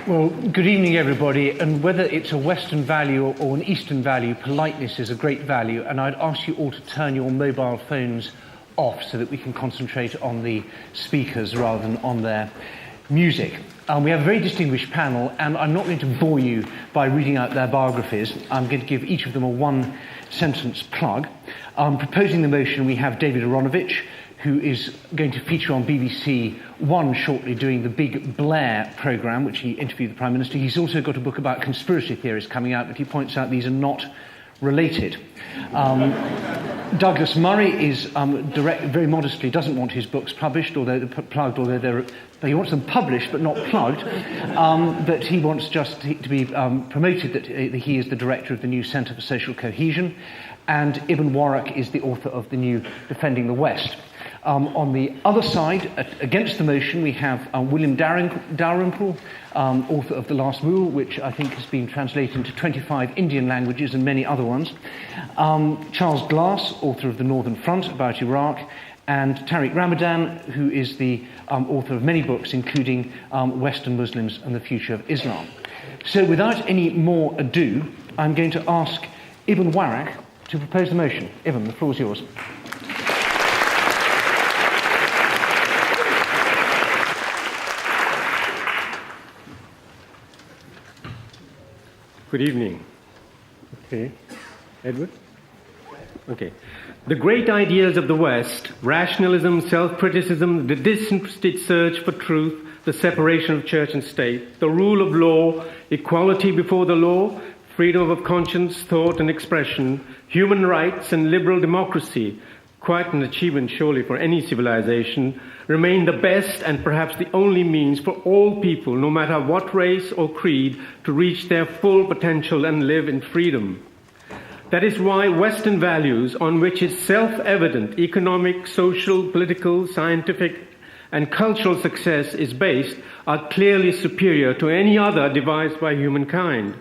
Well, good evening, everybody. And whether it's a Western value or an Eastern value, politeness is a great value. And I'd ask you all to turn your mobile phones off so that we can concentrate on the speakers rather than on their music. We have a very distinguished panel, and I'm not going to bore you by reading out their biographies. I'm going to give each of them a one-sentence plug. Proposing the motion, we have David Aronovich, who is going to feature on BBC One shortly, doing the Big Blair programme, which he interviewed the Prime Minister. He's also got a book about conspiracy theories coming out, but he points out these are not related. Douglas Murray is very modestly doesn't want his books published, although he wants them published but not plugged. But he wants just to be promoted that he is the director of the new Centre for Social Cohesion, and Ibn Warraq is the author of the new Defending the West. On the other side, against the motion, we have William Dalrymple, author of The Last Rule, which I think has been translated into 25 Indian languages and many other ones. Charles Glass, author of The Northern Front about Iraq, and Tariq Ramadan, who is the author of many books, including Western Muslims and the Future of Islam. So without any more ado, I'm going to ask Ibn Warraq to propose the motion. Ibn, the floor is yours. Good evening. Okay. Edward? Okay. The great ideals of the West, rationalism, self-criticism, the disinterested search for truth, the separation of church and state, the rule of law, equality before the law, freedom of conscience, thought and expression, human rights and liberal democracy, quite an achievement surely for any civilization, remain the best and perhaps the only means for all people, no matter what race or creed, to reach their full potential and live in freedom. That is why Western values, on which is self-evident economic, social, political, scientific, and cultural success is based, are clearly superior to any other devised by humankind.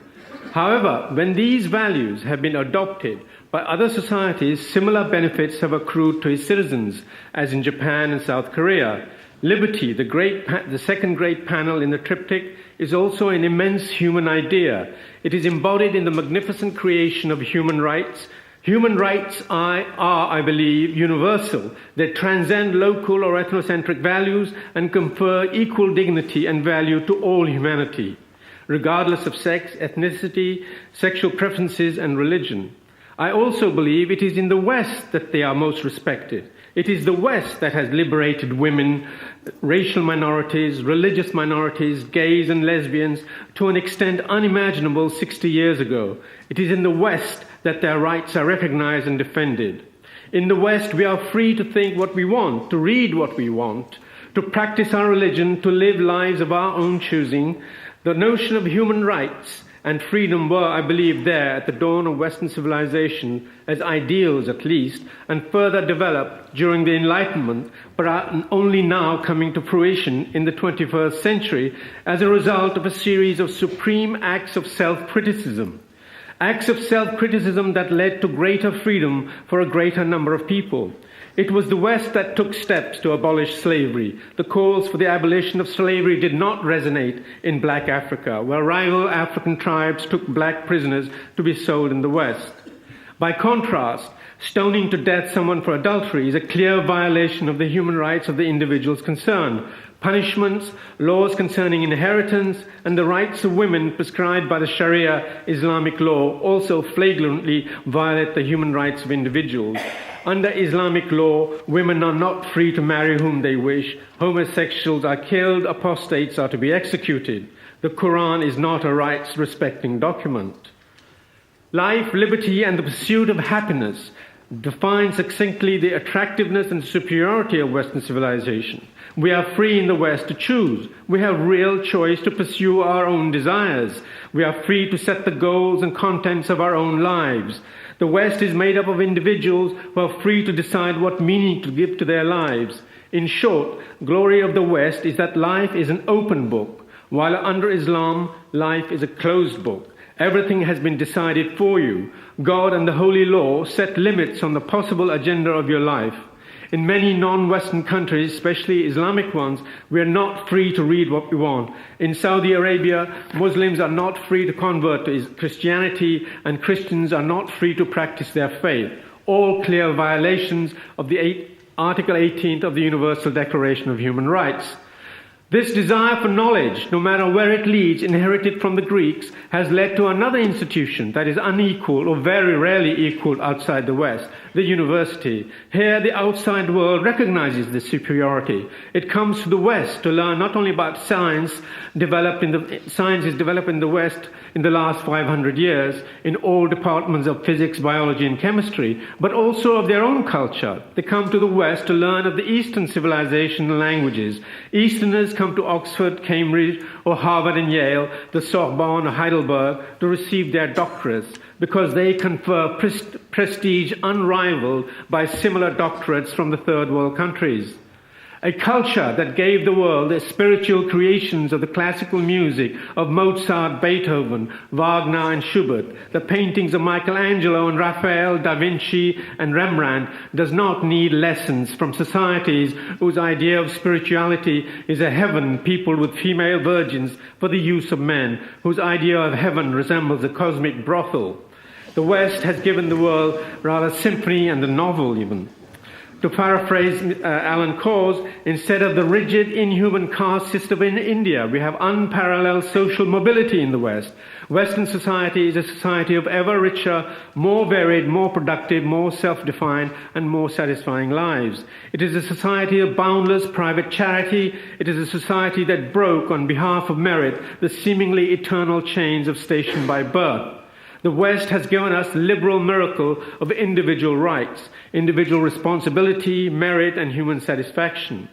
However, when these values have been adopted by other societies, similar benefits have accrued to its citizens, as in Japan and South Korea. Liberty, the second great panel in the triptych, is also an immense human idea. It is embodied in the magnificent creation of human rights. Human rights are, I believe, universal. They transcend local or ethnocentric values and confer equal dignity and value to all humanity, regardless of sex, ethnicity, sexual preferences, and religion. I also believe it is in the West that they are most respected. It is the West that has liberated women, racial minorities, religious minorities, gays and lesbians to an extent unimaginable 60 years ago. It is in the West that their rights are recognized and defended. In the West, we are free to think what we want, to read what we want, to practice our religion, to live lives of our own choosing. The notion of human rights and freedom were, I believe, there at the dawn of Western civilization, as ideals at least, and further developed during the Enlightenment, but are only now coming to fruition in the 21st century as a result of a series of supreme acts of self-criticism. Acts of self-criticism that led to greater freedom for a greater number of people. It was the West that took steps to abolish slavery. The calls for the abolition of slavery did not resonate in black Africa, where rival African tribes took black prisoners to be sold in the West. By contrast, stoning to death someone for adultery is a clear violation of the human rights of the individuals concerned. Punishments, laws concerning inheritance, and the rights of women prescribed by the Sharia Islamic law also flagrantly violate the human rights of individuals. Under Islamic law, women are not free to marry whom they wish. Homosexuals are killed. Apostates are to be executed. The Quran is not a rights-respecting document. Life, liberty, and the pursuit of happiness define succinctly the attractiveness and superiority of Western civilization. We are free in the West to choose. We have real choice to pursue our own desires. We are free to set the goals and contents of our own lives. The West is made up of individuals who are free to decide what meaning to give to their lives. In short, glory of the West is that life is an open book, while under Islam, life is a closed book. Everything has been decided for you. God and the Holy Law set limits on the possible agenda of your life. In many non-Western countries, especially Islamic ones, we are not free to read what we want. In Saudi Arabia, Muslims are not free to convert to Christianity, and Christians are not free to practice their faith. All clear violations of the Article 18 of the Universal Declaration of Human Rights. This desire for knowledge, no matter where it leads, inherited from the Greeks, has led to another institution that is unequal or very rarely equal outside the West, the university. Here, the outside world recognizes this superiority. It comes to the West to learn not only about science is developed in the West in the last 500 years in all departments of physics, biology, and chemistry, but also of their own culture. They come to the West to learn of the Eastern civilization and languages. Easterners come to Oxford, Cambridge, or Harvard and Yale, the Sorbonne or Heidelberg, to receive their doctorates because they confer prestige unrivaled by similar doctorates from the third world countries. A culture that gave the world the spiritual creations of the classical music of Mozart, Beethoven, Wagner and Schubert, the paintings of Michelangelo and Raphael, Da Vinci and Rembrandt, does not need lessons from societies whose idea of spirituality is a heaven peopled with female virgins for the use of men, whose idea of heaven resembles a cosmic brothel. The West has given the world rather symphony and a novel even. To paraphrase Alan Kors, instead of the rigid, inhuman caste system in India, we have unparalleled social mobility in the West. Western society is a society of ever richer, more varied, more productive, more self-defined, and more satisfying lives. It is a society of boundless private charity. It is a society that broke, on behalf of merit, the seemingly eternal chains of station by birth. The West has given us the liberal miracle of individual rights, individual responsibility, merit, and human satisfaction.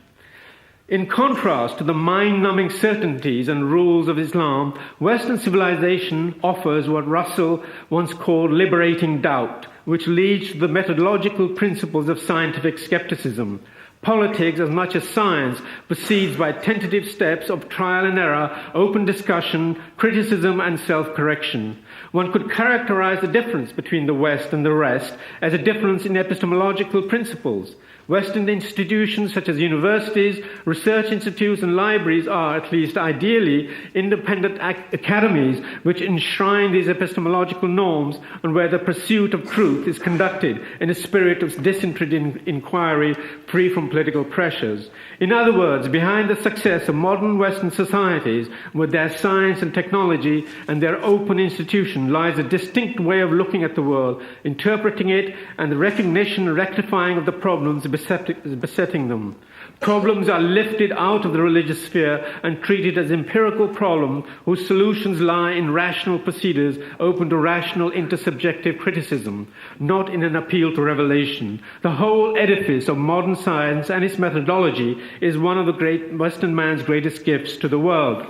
In contrast to the mind-numbing certainties and rules of Islam, Western civilization offers what Russell once called liberating doubt, which leads to the methodological principles of scientific skepticism. Politics, as much as science, proceeds by tentative steps of trial and error, open discussion, criticism, and self-correction. One could characterize the difference between the West and the rest as a difference in epistemological principles. Western institutions such as universities, research institutes, and libraries are, at least ideally, independent academies which enshrine these epistemological norms and where the pursuit of truth is conducted in a spirit of disinterested inquiry free from political pressures. In other words, behind the success of modern Western societies with their science and technology and their open institution lies a distinct way of looking at the world, interpreting it, and the recognition and rectifying of the problems besetting them. Problems are lifted out of the religious sphere and treated as empirical problems whose solutions lie in rational procedures open to rational intersubjective criticism, not in an appeal to revelation. The whole edifice of modern science and its methodology is one of the great Western man's greatest gifts to the world.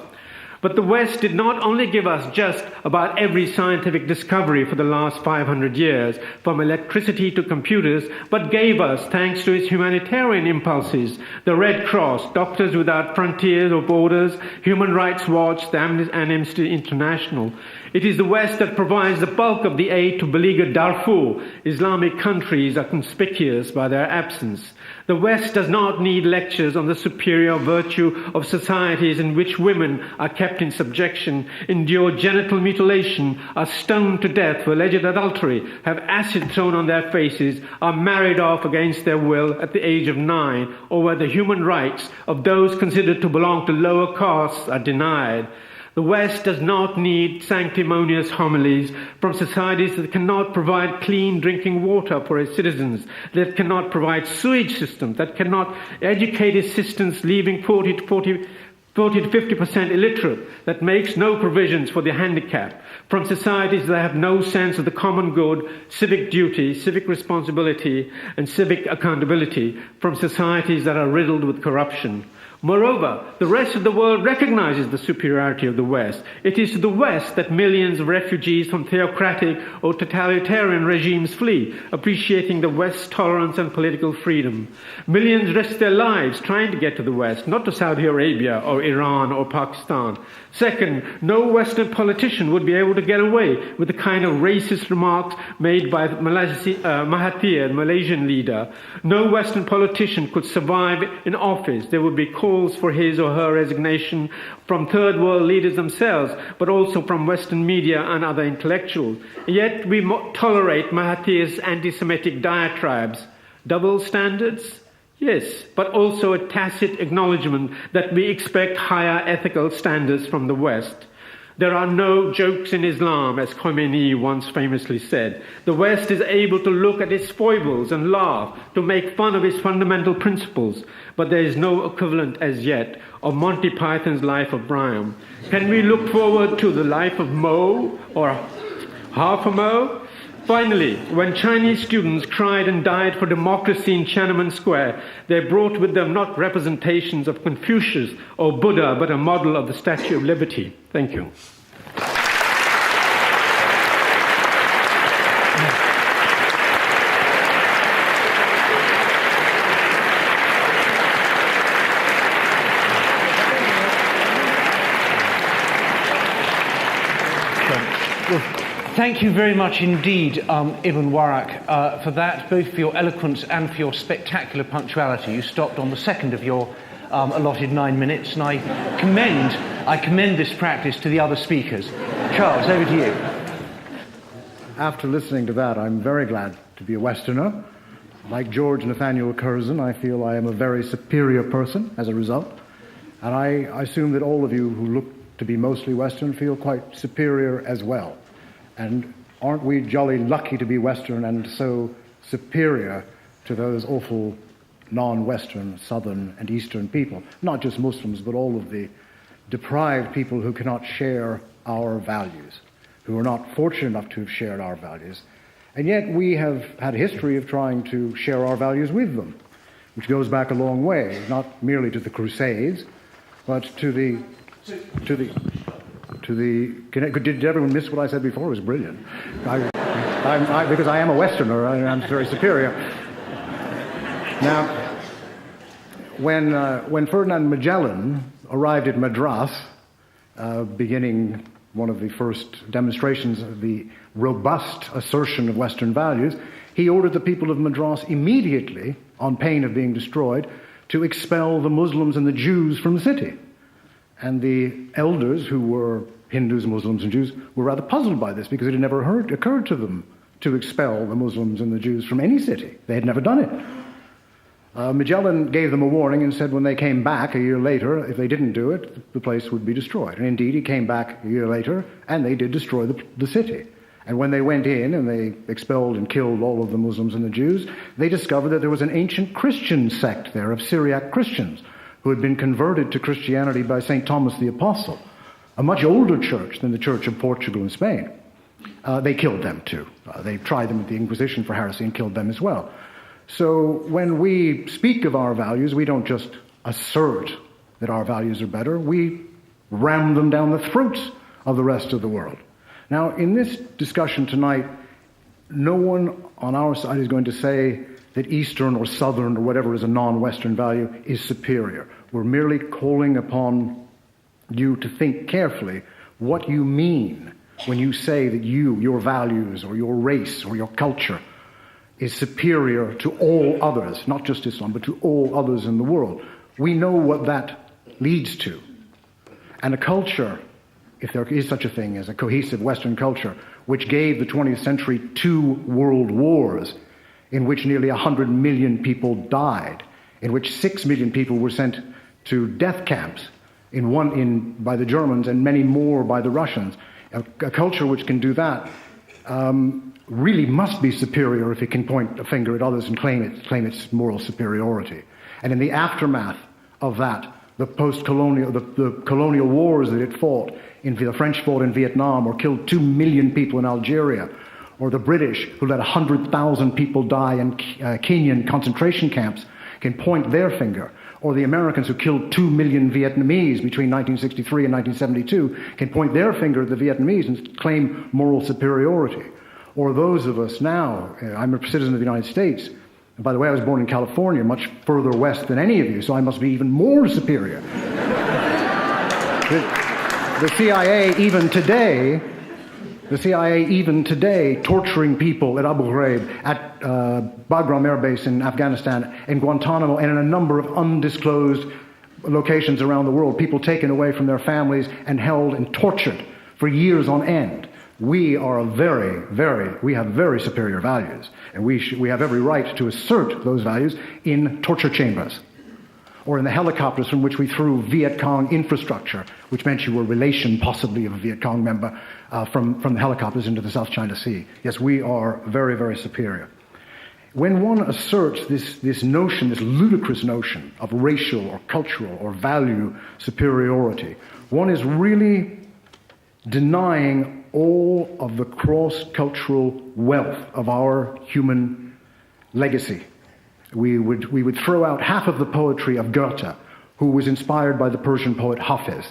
But the West did not only give us just about every scientific discovery for the last 500 years, from electricity to computers, but gave us, thanks to its humanitarian impulses, the Red Cross, Doctors Without Frontiers or Borders, Human Rights Watch, the Amnesty International. It is the West that provides the bulk of the aid to beleaguered Darfur. Islamic countries are conspicuous by their absence. The West does not need lectures on the superior virtue of societies in which women are kept in subjection, endure genital mutilation, are stoned to death for alleged adultery, have acid thrown on their faces, are married off against their will at the age of 9, or where the human rights of those considered to belong to lower castes are denied. The West does not need sanctimonious homilies from societies that cannot provide clean drinking water for its citizens, that cannot provide sewage systems, that cannot educate its citizens, leaving 40 to 50% illiterate, that makes no provisions for the handicapped, from societies that have no sense of the common good, civic duty, civic responsibility, and civic accountability, from societies that are riddled with corruption. Moreover, the rest of the world recognizes the superiority of the West. It is to the West that millions of refugees from theocratic or totalitarian regimes flee, appreciating the West's tolerance and political freedom. Millions risk their lives trying to get to the West, not to Saudi Arabia or Iran or Pakistan. Second, no Western politician would be able to get away with the kind of racist remarks made by Mahathir, the Malaysian leader. No Western politician could survive in office. There would be calls for his or her resignation from third world leaders themselves, but also from Western media and other intellectuals. Yet we tolerate Mahathir's anti-Semitic diatribes. Double standards? Yes, but also a tacit acknowledgement that we expect higher ethical standards from the West. There are no jokes in Islam, as Khomeini once famously said. The West is able to look at its foibles and laugh, to make fun of its fundamental principles, but there is no equivalent as yet of Monty Python's Life of Brian. Can we look forward to the life of Mo or half a Mo? Finally, when Chinese students cried and died for democracy in Tiananmen Square, they brought with them not representations of Confucius or Buddha, but a model of the Statue of Liberty. Thank you. Thank you very much indeed, Ibn Warraq, for that, both for your eloquence and for your spectacular punctuality. You stopped on the second of your allotted 9 minutes, and I commend this practice to the other speakers. Charles, over to you. After listening to that, I'm very glad to be a Westerner. Like George Nathaniel Curzon, I feel I am a very superior person as a result. And I assume that all of you who look to be mostly Western feel quite superior as well. And aren't we jolly lucky to be Western and so superior to those awful non-Western, Southern and Eastern people, not just Muslims, but all of the deprived people who cannot share our values, who are not fortunate enough to have shared our values. And yet we have had a history of trying to share our values with them, which goes back a long way, not merely to the Crusades, but did everyone miss what I said before? It was brilliant. Because I am a Westerner, I'm very superior. Now, when Ferdinand Magellan arrived at Madras, beginning one of the first demonstrations of the robust assertion of Western values, he ordered the people of Madras immediately, on pain of being destroyed, to expel the Muslims and the Jews from the city. And the elders, who were Hindus, Muslims, and Jews, were rather puzzled by this because it had never occurred to them to expel the Muslims and the Jews from any city. They had never done it. Magellan gave them a warning and said when they came back a year later, if they didn't do it, the place would be destroyed. And indeed, he came back a year later, and they did destroy the city. And when they went in and they expelled and killed all of the Muslims and the Jews, they discovered that there was an ancient Christian sect there of Syriac Christians who had been converted to Christianity by St. Thomas the Apostle, a much older church than the Church of Portugal and Spain. They killed them too. They tried them at the Inquisition for heresy and killed them as well. So when we speak of our values, we don't just assert that our values are better, we ram them down the throats of the rest of the world. Now, in this discussion tonight, no one on our side is going to say that Eastern or Southern or whatever is a non-Western value is superior. We're merely calling upon you to think carefully what you mean when you say that your values or your race or your culture is superior to all others, not just Islam, but to all others in the world. We know what that leads to. And a culture, if there is such a thing as a cohesive Western culture, which gave the 20th century 2 world wars, in which nearly 100 million people died, in which 6 million people were sent to death camps, by the Germans and many more by the Russians. A culture which can do that really must be superior if it can point a finger at others and claim its moral superiority. And in the aftermath of that, the colonial wars that it fought, the French fought in Vietnam or killed 2 million people in Algeria, or the British who let 100,000 people die in Kenyan concentration camps, can point their finger. or the Americans who killed 2 million Vietnamese between 1963 and 1972 can point their finger at the Vietnamese and claim moral superiority. Or those of us now, I'm a citizen of the United States, and by the way, I was born in California, much further west than any of you, so I must be even more superior. The CIA, even today, torturing people at Abu Ghraib, at Bagram Air Base in Afghanistan, in Guantanamo, and in a number of undisclosed locations around the world, people taken away from their families and held and tortured for years on end. We are we have very superior values, and we have every right to assert those values in torture chambers, or in the helicopters from which we threw Viet Cong infrastructure, which meant you were a relation, possibly, of a Viet Cong member, from the helicopters into the South China Sea. Yes, we are very, very superior. When one asserts this notion, this ludicrous notion of racial or cultural or value superiority, one is really denying all of the cross-cultural wealth of our human legacy. We would throw out half of the poetry of Goethe, who was inspired by the Persian poet Hafez.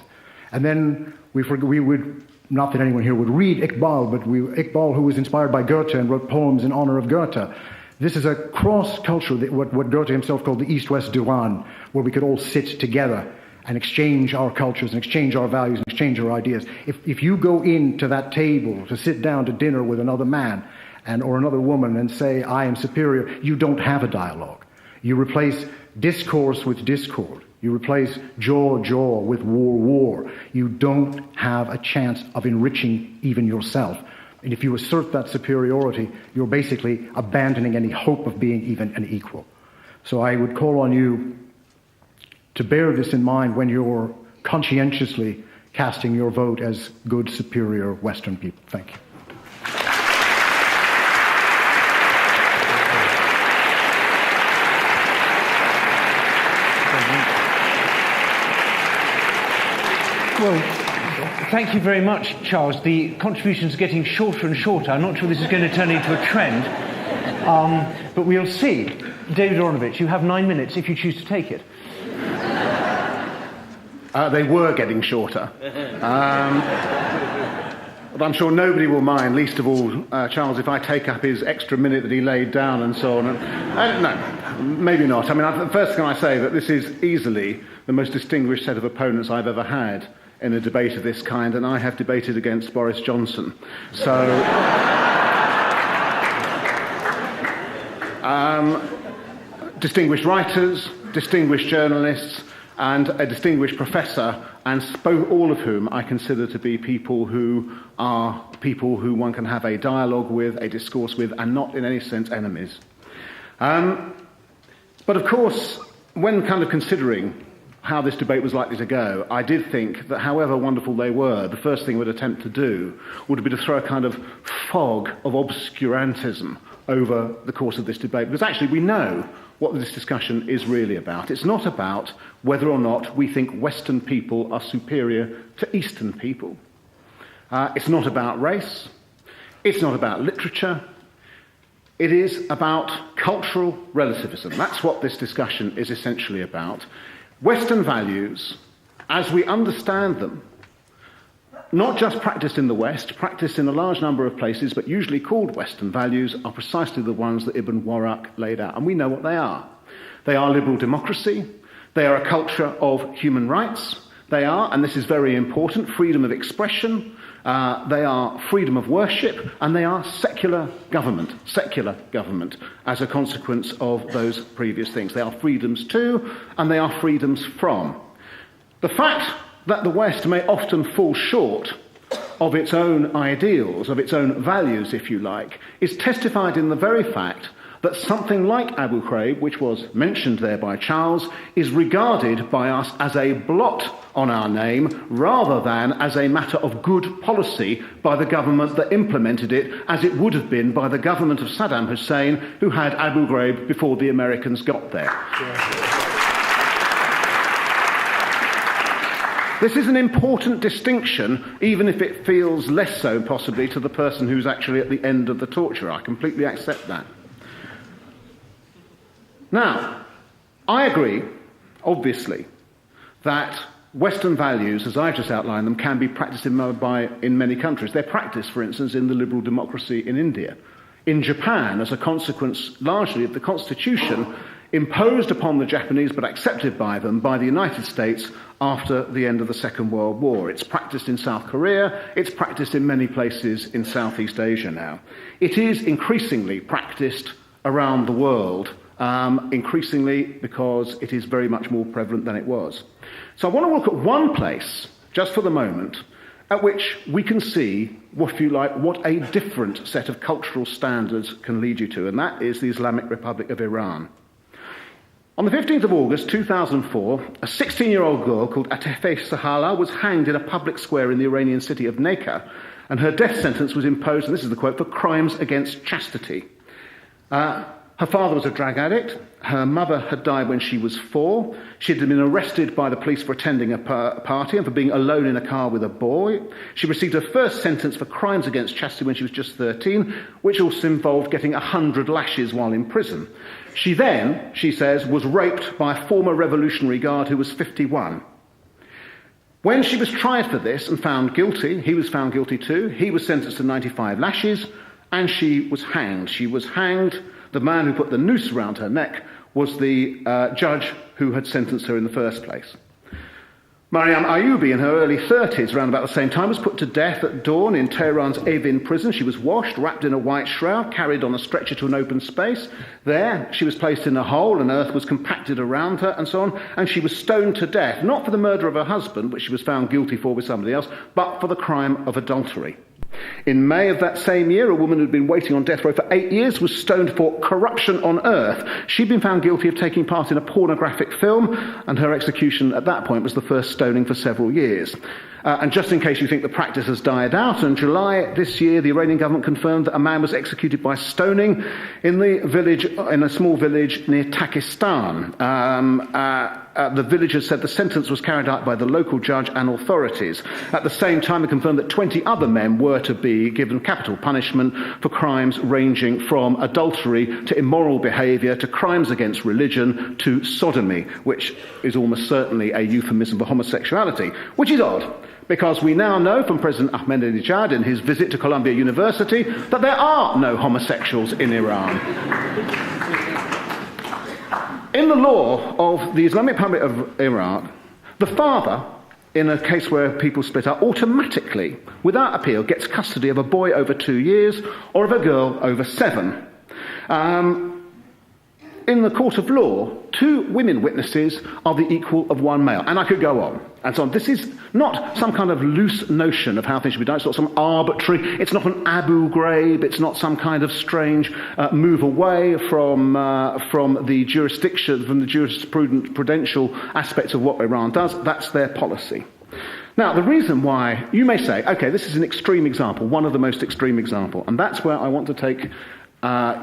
And then we would, not that anyone here would read Iqbal, but Iqbal, who was inspired by Goethe and wrote poems in honor of Goethe. This is a cross-culture, what Goethe himself called the East-West Diwan, where we could all sit together and exchange our cultures and exchange our values and exchange our ideas. If you go into that table to sit down to dinner with another man or another woman and say, I am superior, you don't have a dialogue. You replace discourse with discord. You replace jaw with war. You don't have a chance of enriching even yourself. And if you assert that superiority, you're basically abandoning any hope of being even an equal. So I would call on you to bear this in mind when you're conscientiously casting your vote as good, superior Western people. Thank you. Well, thank you very much, Charles. The contributions are getting shorter and shorter. I'm not sure this is going to turn into a trend, but we'll see. David Oronovich, you have 9 minutes if you choose to take it. They were getting shorter. But I'm sure nobody will mind, least of all Charles, if I take up his extra minute that he laid down and so on. No, maybe not. I mean, the first thing I say that this is easily the most distinguished set of opponents I've ever had in a debate of this kind, and I have debated against Boris Johnson. So, distinguished writers, distinguished journalists, and a distinguished professor, and all of whom I consider to be people who are people who one can have a dialogue with, a discourse with, and not in any sense enemies. But of course, when kind of considering how this debate was likely to go, I did think that however wonderful they were, the first thing we'd attempt to do would be to throw a kind of fog of obscurantism over the course of this debate, because actually we know what this discussion is really about. It's not about whether or not we think Western people are superior to Eastern people. It's not about race. It's not about literature. It is about cultural relativism. That's what this discussion is essentially about. Western values, as we understand them, not just practiced in the West, practiced in a large number of places, but usually called Western values, are precisely the ones that Ibn Warraq laid out. And we know what they are. They are liberal democracy. They are a culture of human rights. They are, and this is very important, freedom of expression. They are freedom of worship. And they are secular government as a consequence of those previous things. They are freedoms to, and they are freedoms from. The fact that the West may often fall short of its own ideals, of its own values, if you like, is testified in the very fact that something like Abu Ghraib, which was mentioned there by Charles, is regarded by us as a blot on our name rather than as a matter of good policy by the government that implemented it, as it would have been by the government of Saddam Hussein, who had Abu Ghraib before the Americans got there. This is an important distinction, even if it feels less so, possibly, to the person who's actually at the end of the torture. I completely accept that. Now, I agree obviously, that Western values, as I've just outlined them, can be practiced in many countries. They're practiced, for instance, in the liberal democracy in India. In Japan, as a consequence largely of the constitution imposed upon the Japanese but accepted by them by the United States after the end of the Second World War. It's practiced in South Korea, it's practiced in many places in Southeast Asia now. It is increasingly practiced around the world, increasingly because it is very much more prevalent than it was. So I want to look at one place, just for the moment, at which we can see, if you like, what a different set of cultural standards can lead you to, and that is the Islamic Republic of Iran. On the 15th of August 2004, a 16-year-old girl called Atefe Sahala was hanged in a public square in the Iranian city of Neka, and her death sentence was imposed, and this is the quote, for crimes against chastity. Her father was a drug addict. Her mother had died when she was 4. She had been arrested by the police for attending a party and for being alone in a car with a boy. She received her first sentence for crimes against chastity when she was just 13, which also involved getting 100 lashes while in prison. She then, she says, was raped by a former Revolutionary Guard who was 51. When she was tried for this and found guilty, he was found guilty too. He was sentenced to 95 lashes, and she was hanged. She was hanged. The man who put the noose around her neck was the judge who had sentenced her in the first place. Mariam Ayubi, in her early 30s, around about the same time, was put to death at dawn in Tehran's Evin prison. She was washed, wrapped in a white shroud, carried on a stretcher to an open space. There, she was placed in a hole, and earth was compacted around her, and so on, and she was stoned to death, not for the murder of her husband, which she was found guilty for with somebody else, but for the crime of adultery. In May of that same year, a woman who had been waiting on death row for 8 years was stoned for corruption on earth. She'd been found guilty of taking part in a pornographic film, and her execution at that point was the first stoning for several years. And just in case you think the practice has died out, in July this year, the Iranian government confirmed that a man was executed by stoning in a small village near Takistan. The villagers said the sentence was carried out by the local judge and authorities. At the same time, they confirmed that 20 other men were to be given capital punishment for crimes ranging from adultery to immoral behaviour to crimes against religion to sodomy, which is almost certainly a euphemism for homosexuality, which is odd, because we now know from President Ahmadinejad in his visit to Columbia University that there are no homosexuals in Iran. In the law of the Islamic Republic of Iraq, the father, in a case where people split up, automatically, without appeal, gets custody of a boy over 2 years or of a girl over 7. In the court of law, 2 women witnesses are the equal of 1 male. And I could go on and so on. This is not some kind of loose notion of how things should be done. It's not some arbitrary, it's not an Abu Ghraib, it's not some kind of strange move away from the jurisdiction, from the jurisprudential aspects of what Iran does. That's their policy. Now, the reason why, you may say, okay, this is an extreme example, one of the most extreme examples, and that's where I want to take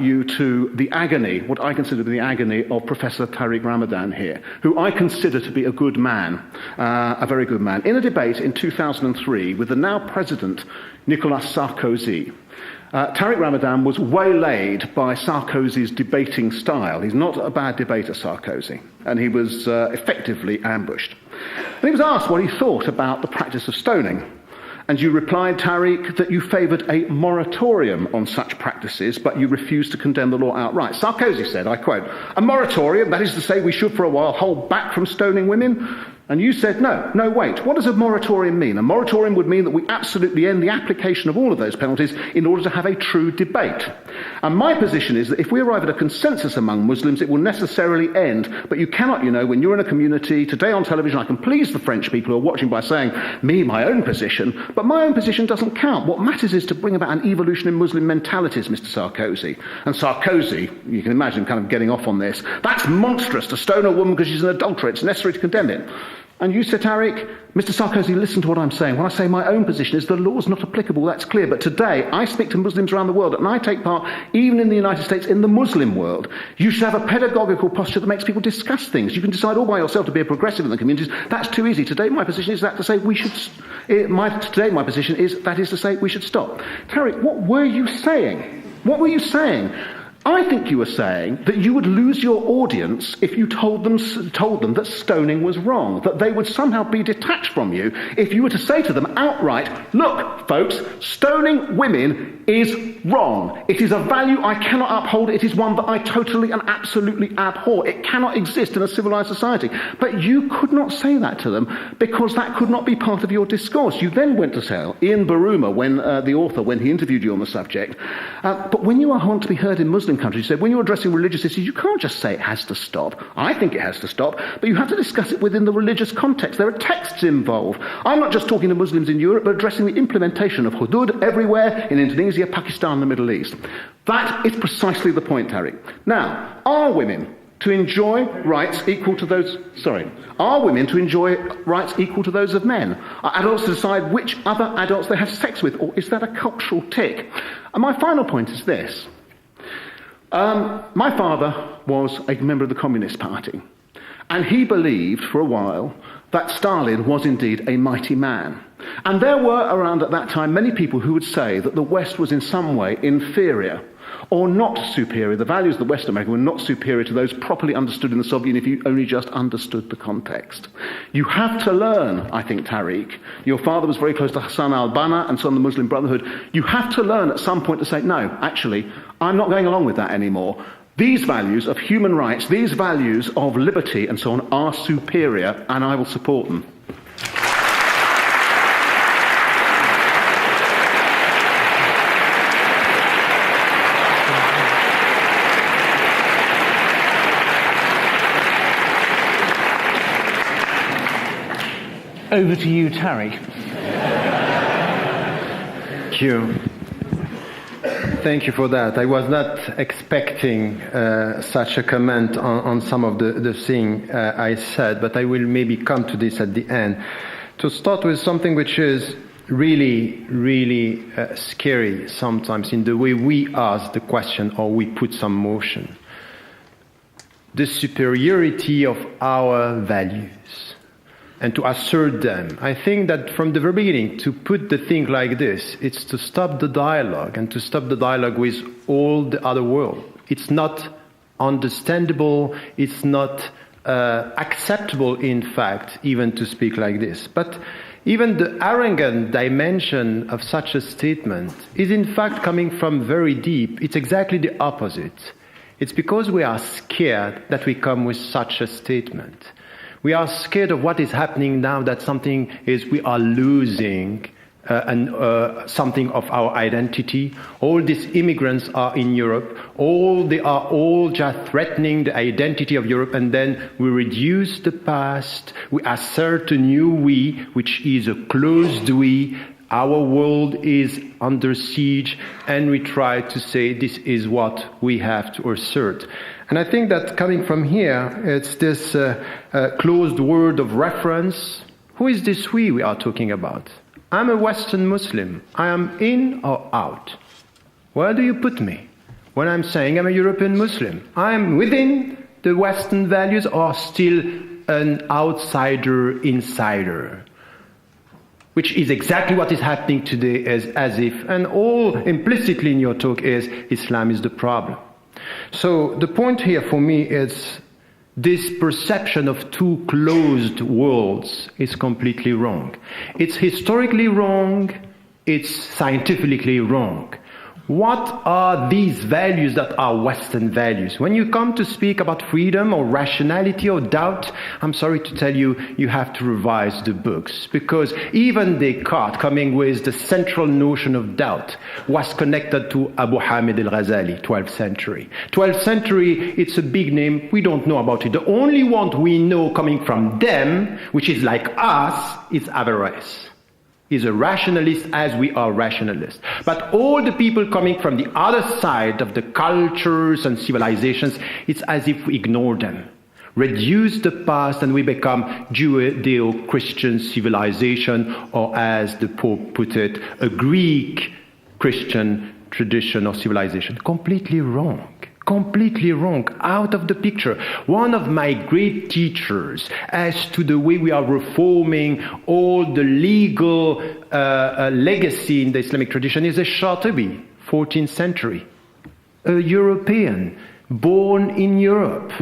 you to the agony, what I consider to be the agony of Professor Tariq Ramadan here, who I consider to be a good man, a very good man. In a debate in 2003 with the now President Nicolas Sarkozy, Tariq Ramadan was waylaid by Sarkozy's debating style. He's not a bad debater, Sarkozy, and he was effectively ambushed. And he was asked what he thought about the practice of stoning. And you replied, Tariq, that you favoured a moratorium on such practices, but you refused to condemn the law outright. Sarkozy said, I quote, "A moratorium, that is to say we should for a while hold back from stoning women?" And you said, no, wait. What does a moratorium mean? A moratorium would mean that we absolutely end the application of all of those penalties in order to have a true debate. And my position is that if we arrive at a consensus among Muslims, it will necessarily end. But you cannot, when you're in a community, today on television, I can please the French people who are watching by saying, my own position, but my own position doesn't count. What matters is to bring about an evolution in Muslim mentalities, Mr. Sarkozy. And Sarkozy, you can imagine kind of getting off on this, that's monstrous to stone a woman because she's an adulterer. It's necessary to condemn it. And you said, Tariq, Mr. Sarkozy, listen to what I'm saying. When I say my own position is the law's not applicable, that's clear. But today, I speak to Muslims around the world, and I take part, even in the United States, in the Muslim world. You should have a pedagogical posture that makes people discuss things. You can decide all by yourself to be a progressive in the communities. That's too easy. Today, my position is that to say we should. My position is that is to say we should stop. Tariq, what were you saying? What were you saying? I think you were saying that you would lose your audience if you told them that stoning was wrong, that they would somehow be detached from you if you were to say to them outright, look, folks, stoning women is wrong. It is a value I cannot uphold. It is one that I totally and absolutely abhor. It cannot exist in a civilized society. But you could not say that to them because that could not be part of your discourse. You then went to say, Ian Baruma, when the author, when he interviewed you on the subject, but when you want to be heard in Muslim countries, he said, when you're addressing religious issues, you can't just say it has to stop. I think it has to stop, but you have to discuss it within the religious context. There are texts involved. I'm not just talking to Muslims in Europe, but addressing the implementation of hudud everywhere in Indonesia, Pakistan, and the Middle East. That is precisely the point, Tariq. Now, are women to enjoy rights equal to those... Are women to enjoy rights equal to those of men? Are adults to decide which other adults they have sex with, or is that a cultural tick? And my final point is this. My father was a member of the Communist Party, and he believed for a while that Stalin was indeed a mighty man. And there were around at that time many people who would say that the West was in some way inferior or not superior. The values of the West America were not superior to those properly understood in the Soviet Union if you only just understood the context. You have to learn, I think, Tariq. Your father was very close to Hassan al-Banna and so on, the Muslim Brotherhood. You have to learn at some point to say, no, actually, I'm not going along with that anymore. These values of human rights, these values of liberty and so on are superior, and I will support them. Over to you, Tariq. Thank you. Thank you for that. I was not expecting such a comment on some of the thing I said, but I will maybe come to this at the end. To start with something which is really, really scary sometimes in the way we ask the question or we put some motion. The superiority of our values. And to assert them. I think that from the very beginning, to put the thing like this, it's to stop the dialogue and to stop the dialogue with all the other world. It's not understandable, it's not acceptable, in fact, even to speak like this. But even the arrogant dimension of such a statement is in fact coming from very deep. It's exactly the opposite. It's because we are scared that we come with such a statement. We are scared of what is happening now, that we are losing something of our identity. All these immigrants are in Europe. They are all just threatening the identity of Europe, and then we reduce the past. We assert a new we, which is a closed we. Our world is under siege, and we try to say this is what we have to assert. And I think that coming from here, it's this closed word of reference. Who is this we are talking about? I'm a Western Muslim. I am in or out? Where do you put me? When I'm saying I'm a European Muslim, I'm within the Western values or still an outsider, insider? Which is exactly what is happening today as if, and all implicitly in your talk is, Islam is the problem. So the point here for me is this perception of two closed worlds is completely wrong. It's historically wrong, it's scientifically wrong. What are these values that are Western values? When you come to speak about freedom or rationality or doubt, I'm sorry to tell you, you have to revise the books. Because even Descartes, coming with the central notion of doubt, was connected to Abu Hamid al-Ghazali, 12th century. 12th century, it's a big name, we don't know about it. The only one we know coming from them, which is like us, is Averroes. Is a rationalist as we are rationalists. But all the people coming from the other side of the cultures and civilizations, it's as if we ignore them. Reduce the past and we become Judeo-Christian civilization, or as the Pope put it, a Greek Christian tradition or civilization. Completely wrong. Completely wrong, out of the picture. One of my great teachers as to the way we are reforming all the legal legacy in the Islamic tradition is a Shatibi, 14th century. a European, born in Europe.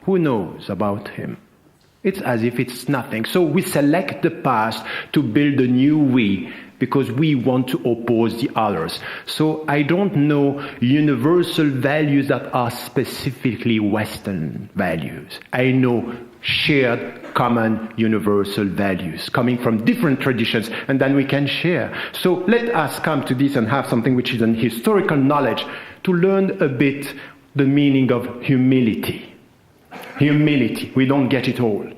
Who knows about him? It's as if it's nothing. So we select the past to build a new we, because we want to oppose the others. So I don't know universal values that are specifically Western values. I know shared, common, universal values coming from different traditions, and then we can share. So let us come to this and have something which is an historical knowledge to learn a bit the meaning of humility. Humility. We don't get it all.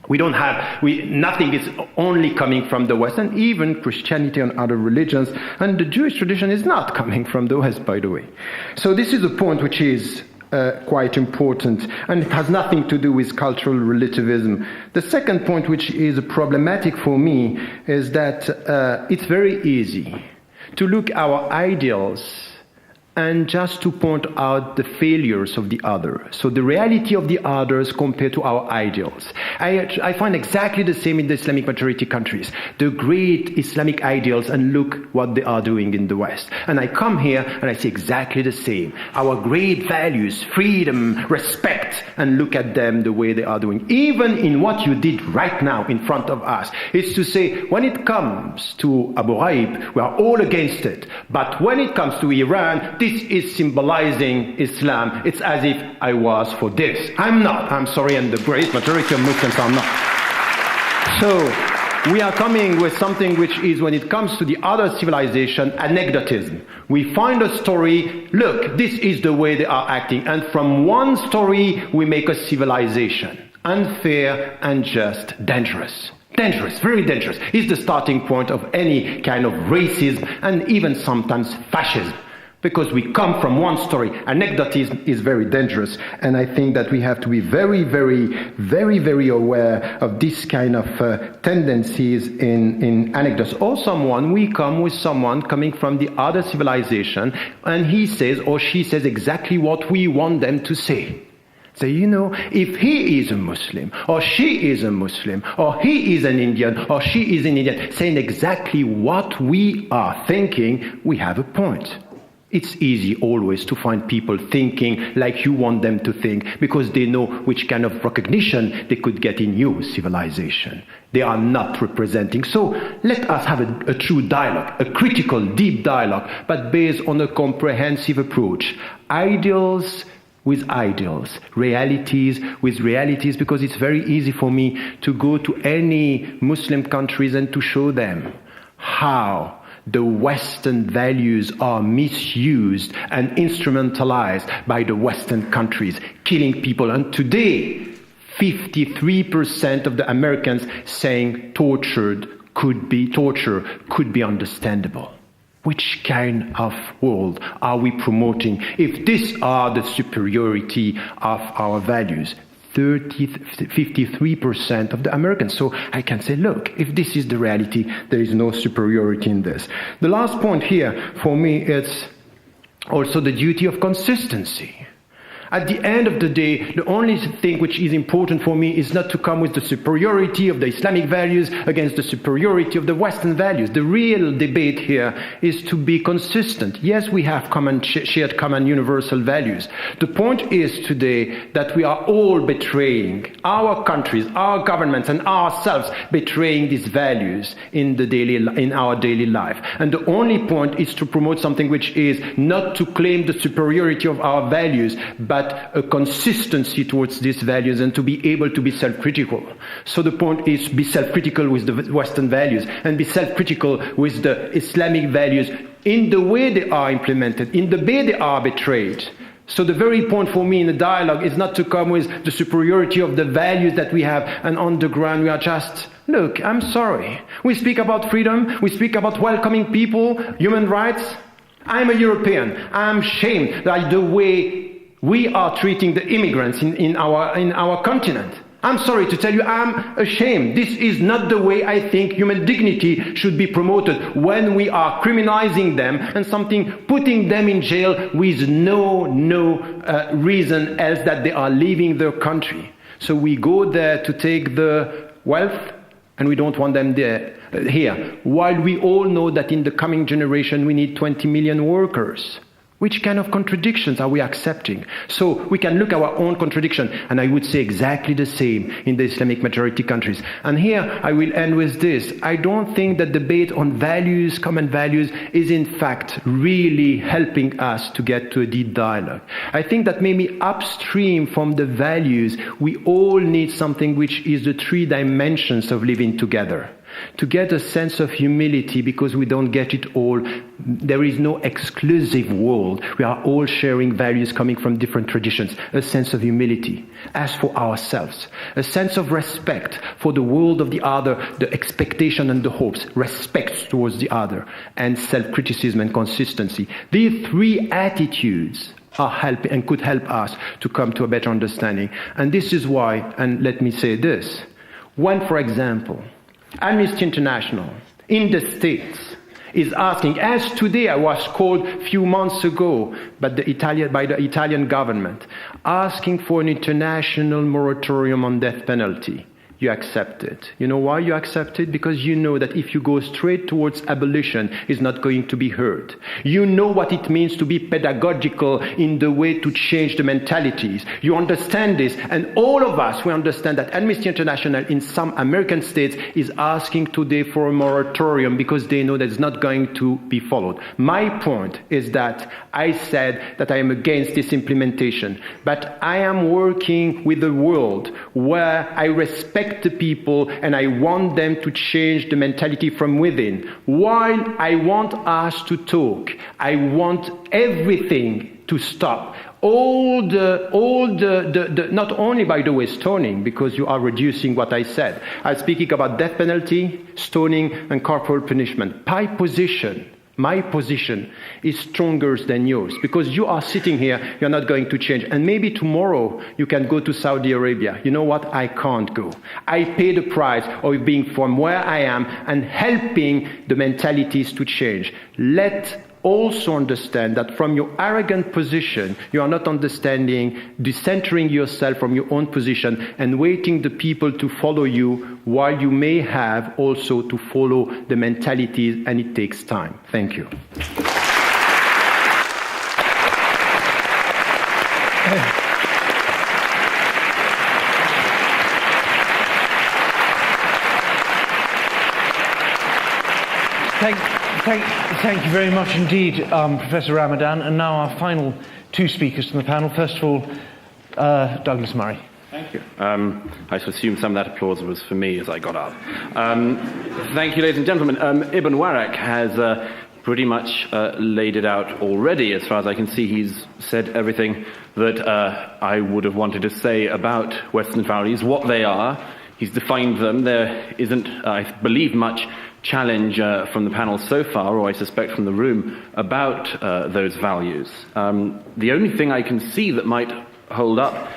Nothing is only coming from the West, and even Christianity and other religions, and the Jewish tradition is not coming from the West, by the way. So this is a point which is quite important, and it has nothing to do with cultural relativism. The second point, which is problematic for me, is that it's very easy to look at our ideals and just to point out the failures of the other. So the reality of the others compared to our ideals. I find exactly the same in the Islamic majority countries. The great Islamic ideals, and look what they are doing in the West. And I come here and I see exactly the same. Our great values, freedom, respect, and look at them the way they are doing. Even in what you did right now in front of us. It's to say, when it comes to Abu Ghraib, we are all against it. But when it comes to Iran, this is symbolizing Islam. It's as if I was for this. I'm not. I'm sorry, and the great majority of Muslims are not. So we are coming with something which is, when it comes to the other civilization, anecdotism. We find a story, look, this is the way they are acting. And from one story, we make a civilization. Unfair, unjust, dangerous. Dangerous, very dangerous. It's the starting point of any kind of racism, and even sometimes fascism. Because we come from one story. Anecdotism is very dangerous. And I think that we have to be very, very, very, very aware of this kind of tendencies in anecdotes. Or we come with someone coming from the other civilization, and he says or she says exactly what we want them to say. So, if he is a Muslim, or she is a Muslim, or he is an Indian, or she is an Indian, saying exactly what we are thinking, we have a point. It's easy always to find people thinking like you want them to think, because they know which kind of recognition they could get in your civilization. They are not representing. So let us have a true dialogue, a critical, deep dialogue, but based on a comprehensive approach. Ideals with ideals, realities with realities, because it's very easy for me to go to any Muslim countries and to show them how the Western values are misused and instrumentalized by the Western countries, killing people. And today, 53% of the Americans saying torture could be understandable. Which kind of world are we promoting if these are the superiority of our values? 53% of the Americans. So I can say, look, if this is the reality, there is no superiority in this. The last point here, for me, is also the duty of consistency. At the end of the day, the only thing which is important for me is not to come with the superiority of the Islamic values against the superiority of the Western values. The real debate here is to be consistent. Yes, we have shared common universal values. The point is today that we are all betraying our countries, our governments, and ourselves, betraying these values in our daily life. And the only point is to promote something which is not to claim the superiority of our values, but a consistency towards these values, and to be able to be self-critical. So the point is, be self-critical with the Western values, and be self-critical with the Islamic values in the way they are implemented, in the way they are betrayed. So the very point for me in the dialogue is not to come with the superiority of the values that we have, and on the ground we are just, look, I'm sorry. We speak about freedom, we speak about welcoming people, human rights. I'm a European. I'm ashamed by the way we are treating the immigrants in our continent. I'm sorry to tell you, I'm ashamed. This is not the way I think human dignity should be promoted, when we are criminalizing them and putting them in jail with no reason else that they are leaving their country. So we go there to take the wealth, and we don't want them here. While we all know that in the coming generation we need 20 million workers. Which kind of contradictions are we accepting? So we can look at our own contradiction, and I would say exactly the same in the Islamic majority countries. And here I will end with this. I don't think that debate on values, common values, is in fact really helping us to get to a deep dialogue. I think that maybe upstream from the values, we all need something which is the three dimensions of living together. To get a sense of humility, because we don't get it all. There is no exclusive world. We are all sharing values coming from different traditions. A sense of humility as for ourselves. A sense of respect for the world of the other, the expectation and the hopes. Respect towards the other. And self-criticism and consistency. These three attitudes are helping and could help us to come to a better understanding. And this is why, and let me say this. When, for example, Amnesty International in the States is asking, as today I was called a few months ago by the Italian government, asking for an international moratorium on death penalty. You accept it. You know why you accept it? Because you know that if you go straight towards abolition, it's not going to be heard. You know what it means to be pedagogical in the way to change the mentalities. You understand this, and all of us, we understand that Amnesty International in some American states is asking today for a moratorium because they know that it's not going to be followed. My point is that I said that I am against this implementation, but I am working with a world where I respect the people and I want them to change the mentality from within. While I want us to talk, I want everything to stop. Not only, by the way, stoning, because you are reducing what I said. I'm speaking about death penalty, stoning, and corporal punishment. My position is stronger than yours, because you are sitting here, you're not going to change. And maybe tomorrow you can go to Saudi Arabia. You know what? I can't go. I pay the price of being from where I am and helping the mentalities to change. Let also understand that from your arrogant position, you are not understanding, decentering yourself from your own position and waiting the people to follow you, while you may have also to follow the mentalities, and it takes time. Thank you. Thank you very much indeed, Professor Ramadan. And now our final two speakers from the panel. First of all, Douglas Murray. Thank you. I should assume some of that applause was for me as I got up. Thank you, ladies and gentlemen. Ibn Warraq has pretty much laid it out already. As far as I can see, he's said everything that I would have wanted to say about Western values, what they are. He's defined them. There isn't, I believe, much challenge from the panel so far, or I suspect from the room, about those values. The only thing I can see that might hold up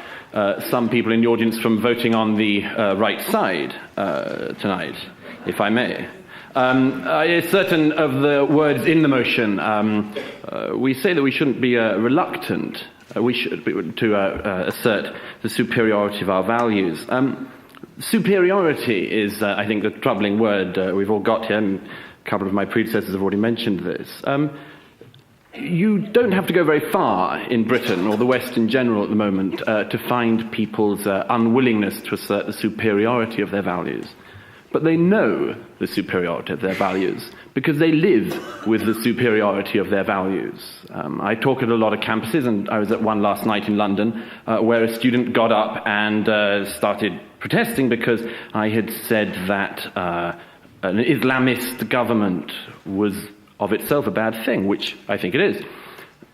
some people in the audience from voting on the right side tonight, if I may, is certain of the words in the motion. We say that we shouldn't be reluctant. We should be, to assert the superiority of our values. Superiority is, I think, the troubling word we've all got here, and a couple of my predecessors have already mentioned this. You don't have to go very far in Britain, or the West in general at the moment, to find people's unwillingness to assert the superiority of their values. But they know the superiority of their values because they live with the superiority of their values. I talk at a lot of campuses, and I was at one last night in London where a student got up and started protesting because I had said that an Islamist government was of itself a bad thing, which I think it is.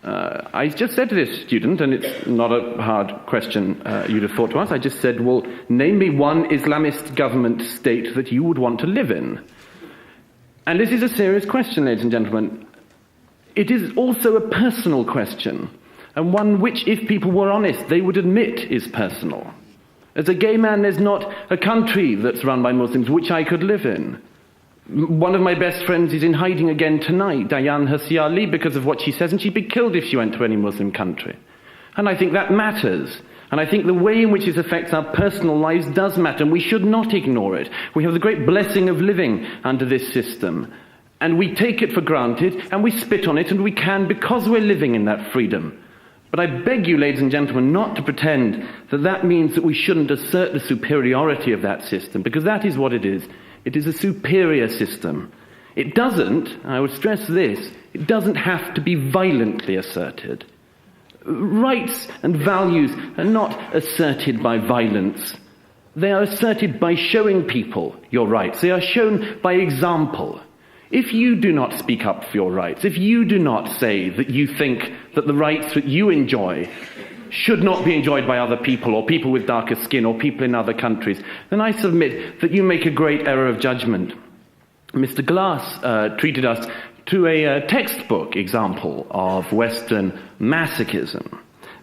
I just said to this student, and it's not a hard question you'd have thought to ask, I just said, well, name me one Islamist government state that you would want to live in. And this is a serious question, ladies and gentlemen. It is also a personal question, and one which, if people were honest, they would admit is personal. As a gay man, there's not a country that's run by Muslims which I could live in. One of my best friends is in hiding again tonight, Dayan Hassi Ali, because of what she says, and she'd be killed if she went to any Muslim country. And I think that matters. And I think the way in which it affects our personal lives does matter, and we should not ignore it. We have the great blessing of living under this system. and we take it for granted, and we spit on it, and we can because we're living in that freedom. But I beg you, ladies and gentlemen, not to pretend that that means that we shouldn't assert the superiority of that system, because that is what it is. It is a superior system. It doesn't, I would stress this, it doesn't have to be violently asserted. Rights and values are not asserted by violence. They are asserted by showing people your rights. They are shown by example. If you do not speak up for your rights, if you do not say that you think that the rights that you enjoy should not be enjoyed by other people, or people with darker skin, or people in other countries, then I submit that you make a great error of judgment. Mr. Glass treated us to a textbook example of Western masochism.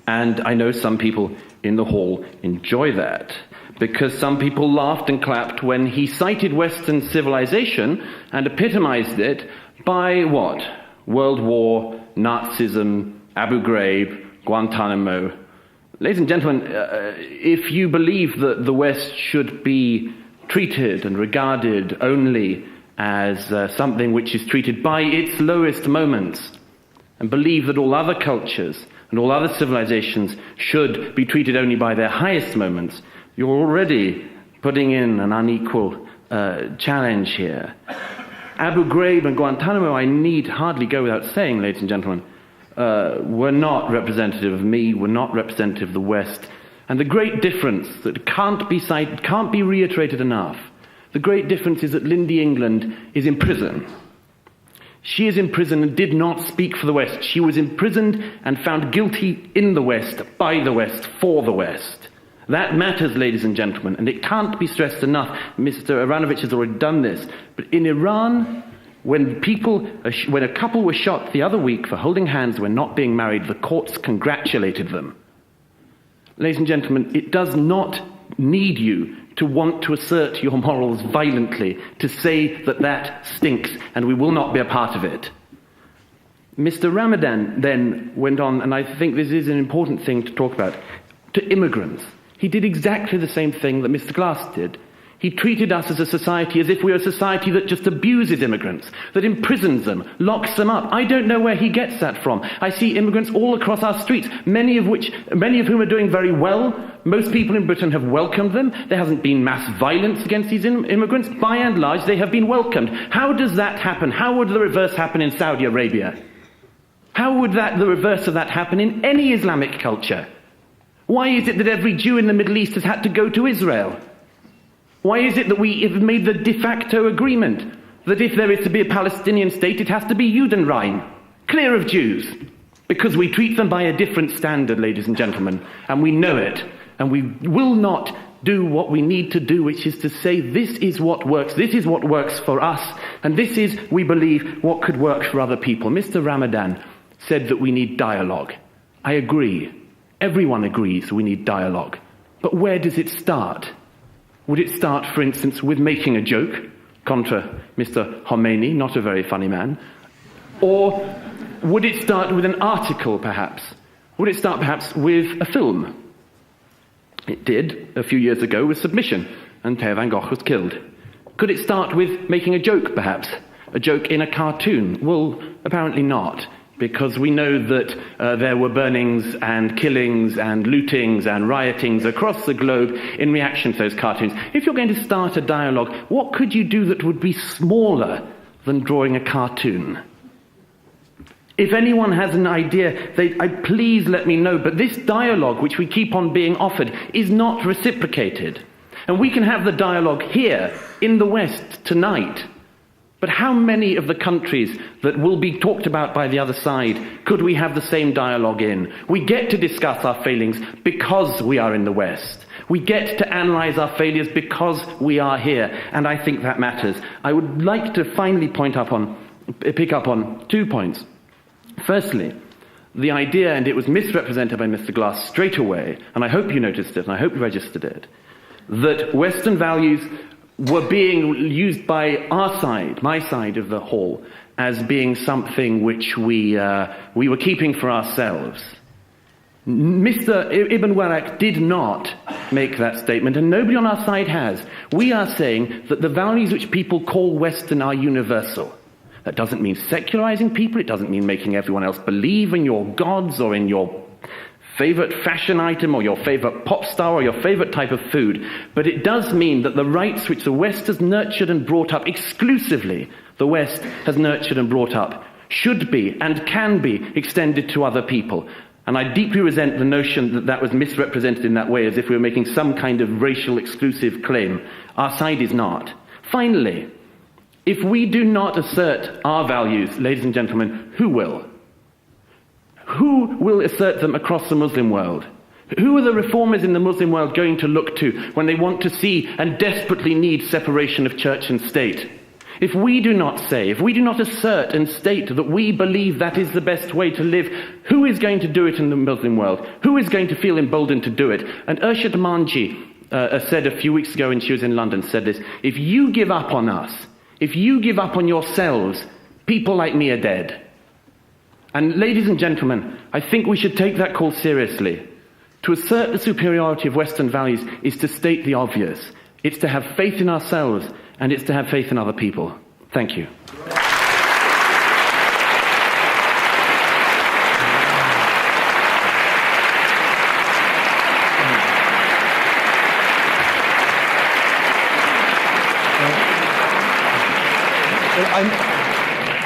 And I know some people in the hall enjoy that, because some people laughed and clapped when he cited Western civilization and epitomized it by what? World War, Nazism, Abu Ghraib, Guantanamo. Ladies and gentlemen, if you believe that the West should be treated and regarded only as something which is treated by its lowest moments, and believe that all other cultures and all other civilizations should be treated only by their highest moments, you're already putting in an unequal challenge here. Abu Ghraib and Guantanamo, I need hardly go without saying, ladies and gentlemen, were not representative of me, were not representative of the West. And the great difference that can't be cited, can't be reiterated enough, the great difference is that Lindy England is in prison. She is in prison and did not speak for the West. She was imprisoned and found guilty in the West, by the West, for the West. That matters, ladies and gentlemen, and it can't be stressed enough. Mr. Aranovich has already done this. But in Iran, when a couple were shot the other week for holding hands when not being married, the courts congratulated them. Ladies and gentlemen, it does not need you to want to assert your morals violently, to say that that stinks and we will not be a part of it. Mr. Ramadan then went on, and I think this is an important thing to talk about, to immigrants. He did exactly the same thing that Mr. Glass did. He treated us as a society as if we were a society that just abuses immigrants, that imprisons them, locks them up. I don't know where he gets that from. I see immigrants all across our streets, many of whom are doing very well. Most people in Britain have welcomed them. There hasn't been mass violence against these immigrants. By and large, they have been welcomed. How does that happen? How would the reverse happen in Saudi Arabia? How would the reverse of that happen in any Islamic culture? Why is it that every Jew in the Middle East has had to go to Israel? Why is it that we have made the de facto agreement that if there is to be a Palestinian state, it has to be Judenrein, clear of Jews? Because we treat them by a different standard, ladies and gentlemen, and we know it, and we will not do what we need to do, which is to say this is what works for us, and this is, we believe, what could work for other people. Mr. Ramadan said that we need dialogue. I agree. Everyone agrees we need dialogue. But where does it start? Would it start, for instance, with making a joke, contra Mr. Khomeini, not a very funny man? Or would it start with an article, perhaps? Would it start, perhaps, with a film? It did, a few years ago, with Submission, and Theo van Gogh was killed. Could it start with making a joke, perhaps? A joke in a cartoon? Well, apparently not, because we know that there were burnings and killings and lootings and riotings across the globe in reaction to those cartoons. If you're going to start a dialogue, what could you do that would be smaller than drawing a cartoon? If anyone has an idea, please let me know. But this dialogue, which we keep on being offered, is not reciprocated. And we can have the dialogue here in the West tonight. But how many of the countries that will be talked about by the other side could we have the same dialogue in? We get to discuss our failings because we are in the West. We get to analyze our failures because we are here. And I think that matters. I would like to finally pick up on 2 points. Firstly, the idea, and it was misrepresented by Mr. Glass straight away, and I hope you noticed it, and I hope you registered it, that Western values were being used by our side, my side of the hall, as being something which we were keeping for ourselves. Mr. Ibn Warraq did not make that statement, and nobody on our side has. We are saying that the values which people call Western are universal. That doesn't mean secularizing people. It doesn't mean making everyone else believe in your gods or in your favorite fashion item or your favorite pop star or your favorite type of food. But it does mean that the rights which the West has nurtured and brought up, exclusively the West has nurtured and brought up, should be and can be extended to other people. And I deeply resent the notion that that was misrepresented in that way, as if we were making some kind of racial exclusive claim. Our side is not. Finally, if we do not assert our values, ladies and gentlemen, who will? Who will assert them across the Muslim world? Who are the reformers in the Muslim world going to look to when they want to see and desperately need separation of church and state? If we do not say, if we do not assert and state that we believe that is the best way to live, who is going to do it in the Muslim world? Who is going to feel emboldened to do it? And Urshid Manji said a few weeks ago when she was in London, said this: if you give up on us, if you give up on yourselves, people like me are dead. And ladies and gentlemen, I think we should take that call seriously. To assert the superiority of Western values is to state the obvious. It's to have faith in ourselves, and it's to have faith in other people. Thank you.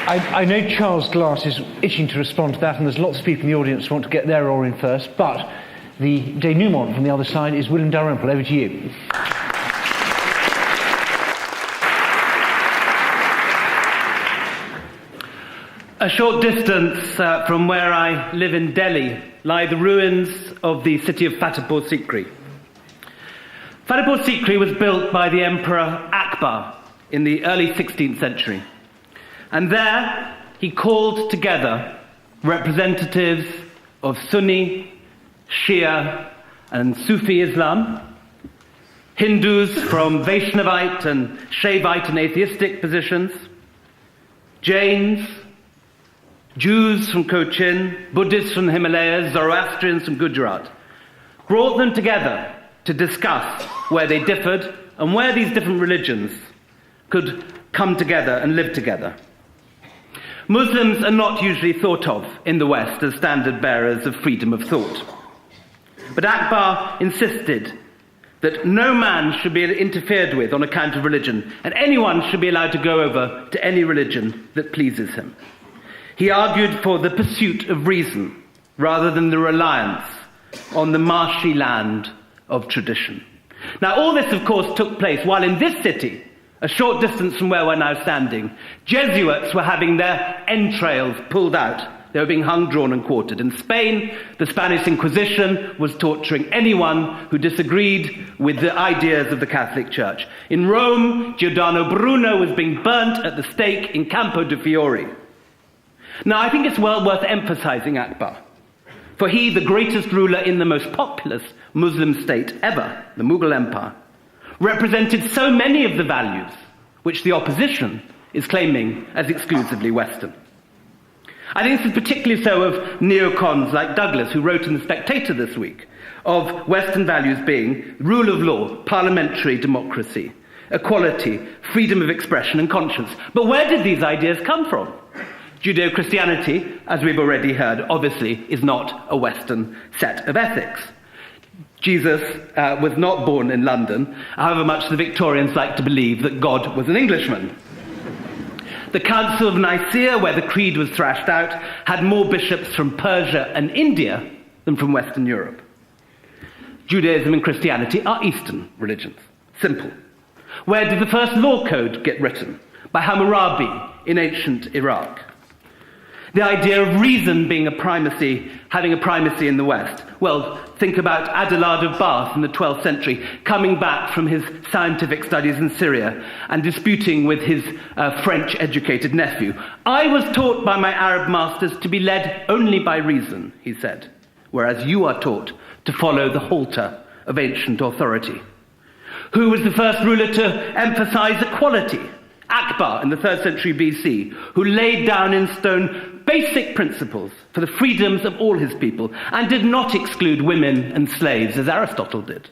I know Charles Glass is itching to respond to that, and there's lots of people in the audience who want to get their oar in first, but the denouement from the other side is William Dalrymple. Over to you. A short distance from where I live in Delhi lie the ruins of the city of Fatehpur Sikri. Fatehpur Sikri was built by the Emperor Akbar in the early 16th century. And there he called together representatives of Sunni, Shia and Sufi Islam, Hindus from Vaishnavite and Shaivite and atheistic positions, Jains, Jews from Cochin, Buddhists from the Himalayas, Zoroastrians from Gujarat, brought them together to discuss where they differed and where these different religions could come together and live together. Muslims are not usually thought of in the West as standard bearers of freedom of thought. But Akbar insisted that no man should be interfered with on account of religion, and anyone should be allowed to go over to any religion that pleases him. He argued for the pursuit of reason rather than the reliance on the marshy land of tradition. Now, all this, of course, took place while in this city, a short distance from where we're now standing, Jesuits were having their entrails pulled out. They were being hung, drawn and quartered. In Spain, the Spanish Inquisition was torturing anyone who disagreed with the ideas of the Catholic Church. In Rome, Giordano Bruno was being burnt at the stake in Campo de' Fiori. Now, I think it's well worth emphasizing Akbar, for he, the greatest ruler in the most populous Muslim state ever, the Mughal Empire, represented so many of the values which the opposition is claiming as exclusively Western. I think this is particularly so of neocons like Douglas, who wrote in The Spectator this week of Western values being rule of law, parliamentary democracy, equality, freedom of expression and conscience. But where did these ideas come from? Judeo-Christianity, as we've already heard, obviously is not a Western set of ethics. Jesus was not born in London, however much the Victorians like to believe that God was an Englishman. The Council of Nicaea, where the creed was thrashed out, had more bishops from Persia and India than from Western Europe. Judaism and Christianity are Eastern religions. Simple. Where did the first law code get written? By Hammurabi in ancient Iraq. The idea of reason being having a primacy in the West. Well, think about Adelard of Bath in the 12th century, coming back from his scientific studies in Syria and disputing with his French-educated nephew. I was taught by my Arab masters to be led only by reason, he said, whereas you are taught to follow the halter of ancient authority. Who was the first ruler to emphasize equality? Akbar in the 3rd century BC, who laid down in stone basic principles for the freedoms of all his people and did not exclude women and slaves as Aristotle did.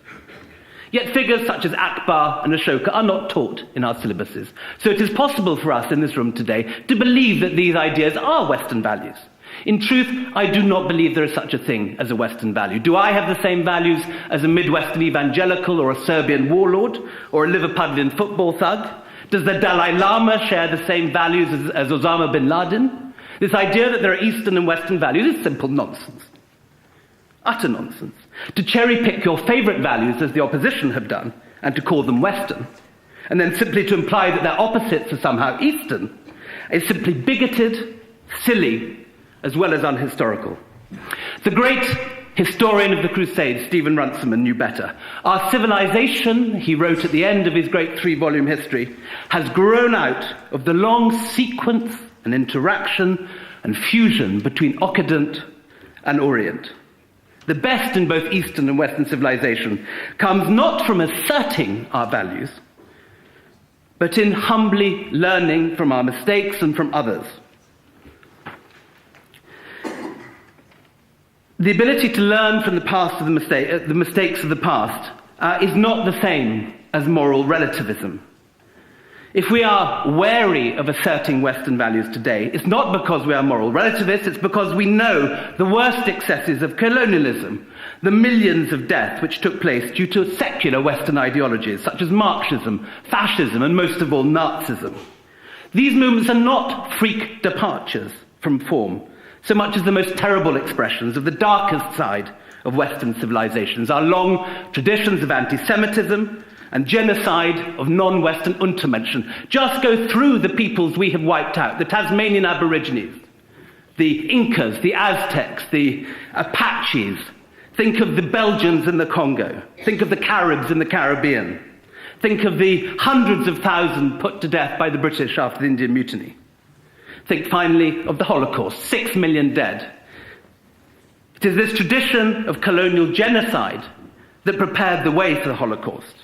Yet figures such as Akbar and Ashoka are not taught in our syllabuses. So it is possible for us in this room today to believe that these ideas are Western values. In truth, I do not believe there is such a thing as a Western value. Do I have the same values as a Midwestern evangelical or a Serbian warlord or a Liverpudlian football thug? Does the Dalai Lama share the same values as Osama bin Laden? This idea that there are Eastern and Western values is simple nonsense. Utter nonsense. To cherry-pick your favourite values, as the opposition have done, and to call them Western, and then simply to imply that their opposites are somehow Eastern, is simply bigoted, silly, as well as unhistorical. The great historian of the Crusades, Stephen Runciman, knew better. Our civilization, he wrote at the end of his great 3-volume history, has grown out of the long sequence and interaction and fusion between Occident and Orient. The best in both Eastern and Western civilization comes not from asserting our values, but in humbly learning from our mistakes and from others. The ability to learn from the past of the mistakes of the past is not the same as moral relativism. If we are wary of asserting Western values today, it's not because we are moral relativists, it's because we know the worst excesses of colonialism, the millions of deaths which took place due to secular Western ideologies, such as Marxism, fascism, and most of all, Nazism. These movements are not freak departures from form, so much as the most terrible expressions of the darkest side of Western civilizations, our long traditions of anti-Semitism and genocide of non-Western Untermenschen. Just go through the peoples we have wiped out, the Tasmanian Aborigines, the Incas, the Aztecs, the Apaches. Think of the Belgians in the Congo. Think of the Caribs in the Caribbean. Think of the hundreds of thousands put to death by the British after the Indian Mutiny. Think finally of the Holocaust, 6 million dead. It is this tradition of colonial genocide that prepared the way for the Holocaust.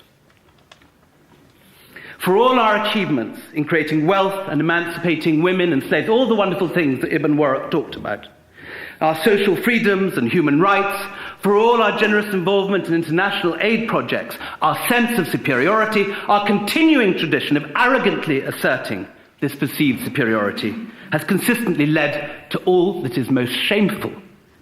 For all our achievements in creating wealth and emancipating women and slaves, all the wonderful things that Ibn Warraq talked about, our social freedoms and human rights, for all our generous involvement in international aid projects, our sense of superiority, our continuing tradition of arrogantly asserting this perceived superiority has consistently led to all that is most shameful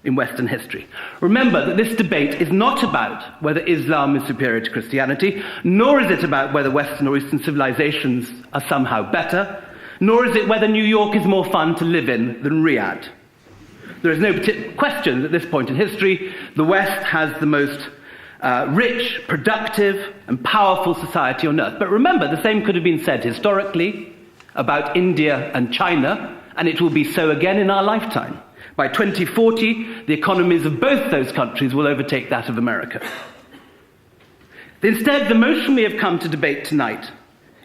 in Western history. Remember that this debate is not about whether Islam is superior to Christianity, nor is it about whether Western or Eastern civilizations are somehow better, nor is it whether New York is more fun to live in than Riyadh. There is no question that at this point in history, the West has the most rich, productive, and powerful society on earth. But remember, the same could have been said historically about India and China, and it will be so again in our lifetime. By 2040, the economies of both those countries will overtake that of America. Instead, the motion we have come to debate tonight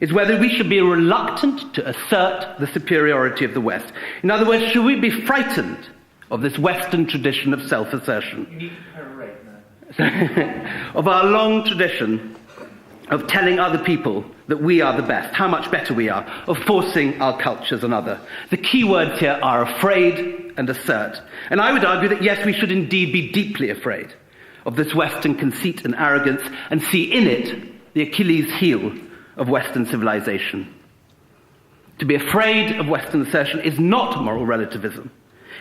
is whether we should be reluctant to assert the superiority of the West. In other words, should we be frightened of this Western tradition of self-assertion? You need to perorate now. Of our long tradition of telling other people that we are the best, how much better we are, of forcing our cultures on others. The key words here are afraid and assert. And I would argue that yes, we should indeed be deeply afraid of this Western conceit and arrogance and see in it the Achilles heel of Western civilization. To be afraid of Western assertion is not moral relativism.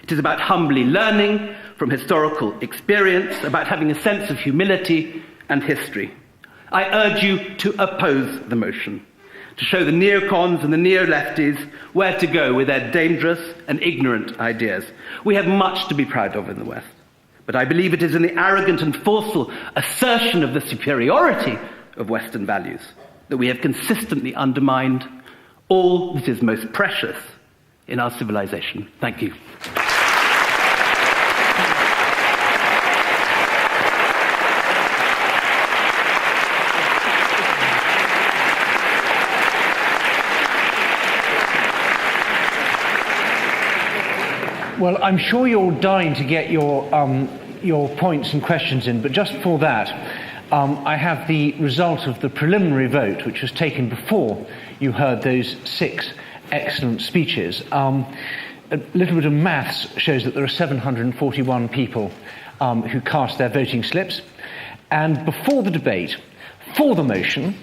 It is about humbly learning from historical experience, about having a sense of humility and history. I urge you to oppose the motion, to show the neocons and the neo-lefties where to go with their dangerous and ignorant ideas. We have much to be proud of in the West, but I believe it is in the arrogant and forceful assertion of the superiority of Western values that we have consistently undermined all that is most precious in our civilization. Thank you. Well, I'm sure you're dying to get your points and questions in, but just for that, I have the result of the preliminary vote, which was taken before you heard those 6 excellent speeches. A little bit of maths shows that there are 741 people who cast their voting slips, and before the debate, For the motion,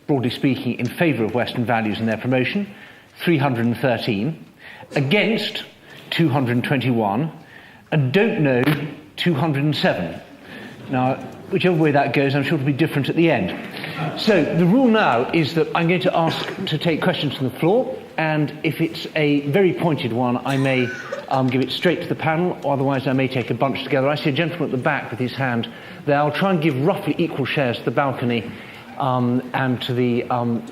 broadly speaking, in favour of Western values and their promotion, 313. Against, 221. And don't know, 207. Now, whichever way that goes, I'm sure it'll be different at the end. So the rule now is that I'm going to ask to take questions from the floor, and if it's a very pointed one, I may give it straight to the panel, or otherwise I may take a bunch together. I see a gentleman at the back with his hand there. I'll try and give roughly equal shares to the balcony and to the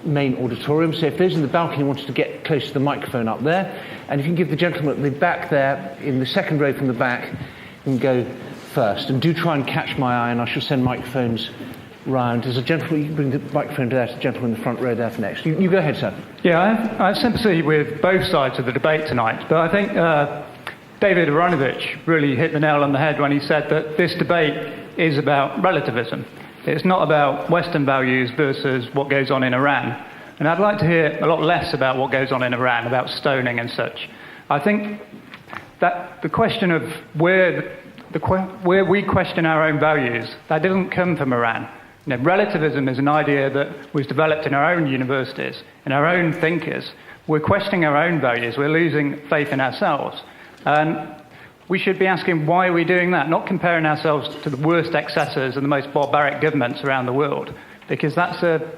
main auditorium. So if those in the balcony wanted to get close to the microphone up there, and if you can give the gentleman at the back there, in the second row from the back, you can go first. And do try and catch my eye, and I shall send microphones round. There's a gentleman, you can bring the microphone to there, to the gentleman in the front row there for next. You go ahead, sir. Yeah, I have sympathy with both sides of the debate tonight, but I think David Aronovich really hit the nail on the head when he said that this debate is about relativism. It's not about Western values versus what goes on in Iran. And I'd like to hear a lot less about what goes on in Iran, about stoning and such. I think that the question of where we question our own values, that doesn't come from Iran. You know, relativism is an idea that was developed in our own universities, in our own thinkers. We're questioning our own values. We're losing faith in ourselves. And we should be asking, why are we doing that? Not comparing ourselves to the worst excesses and the most barbaric governments around the world, because that's a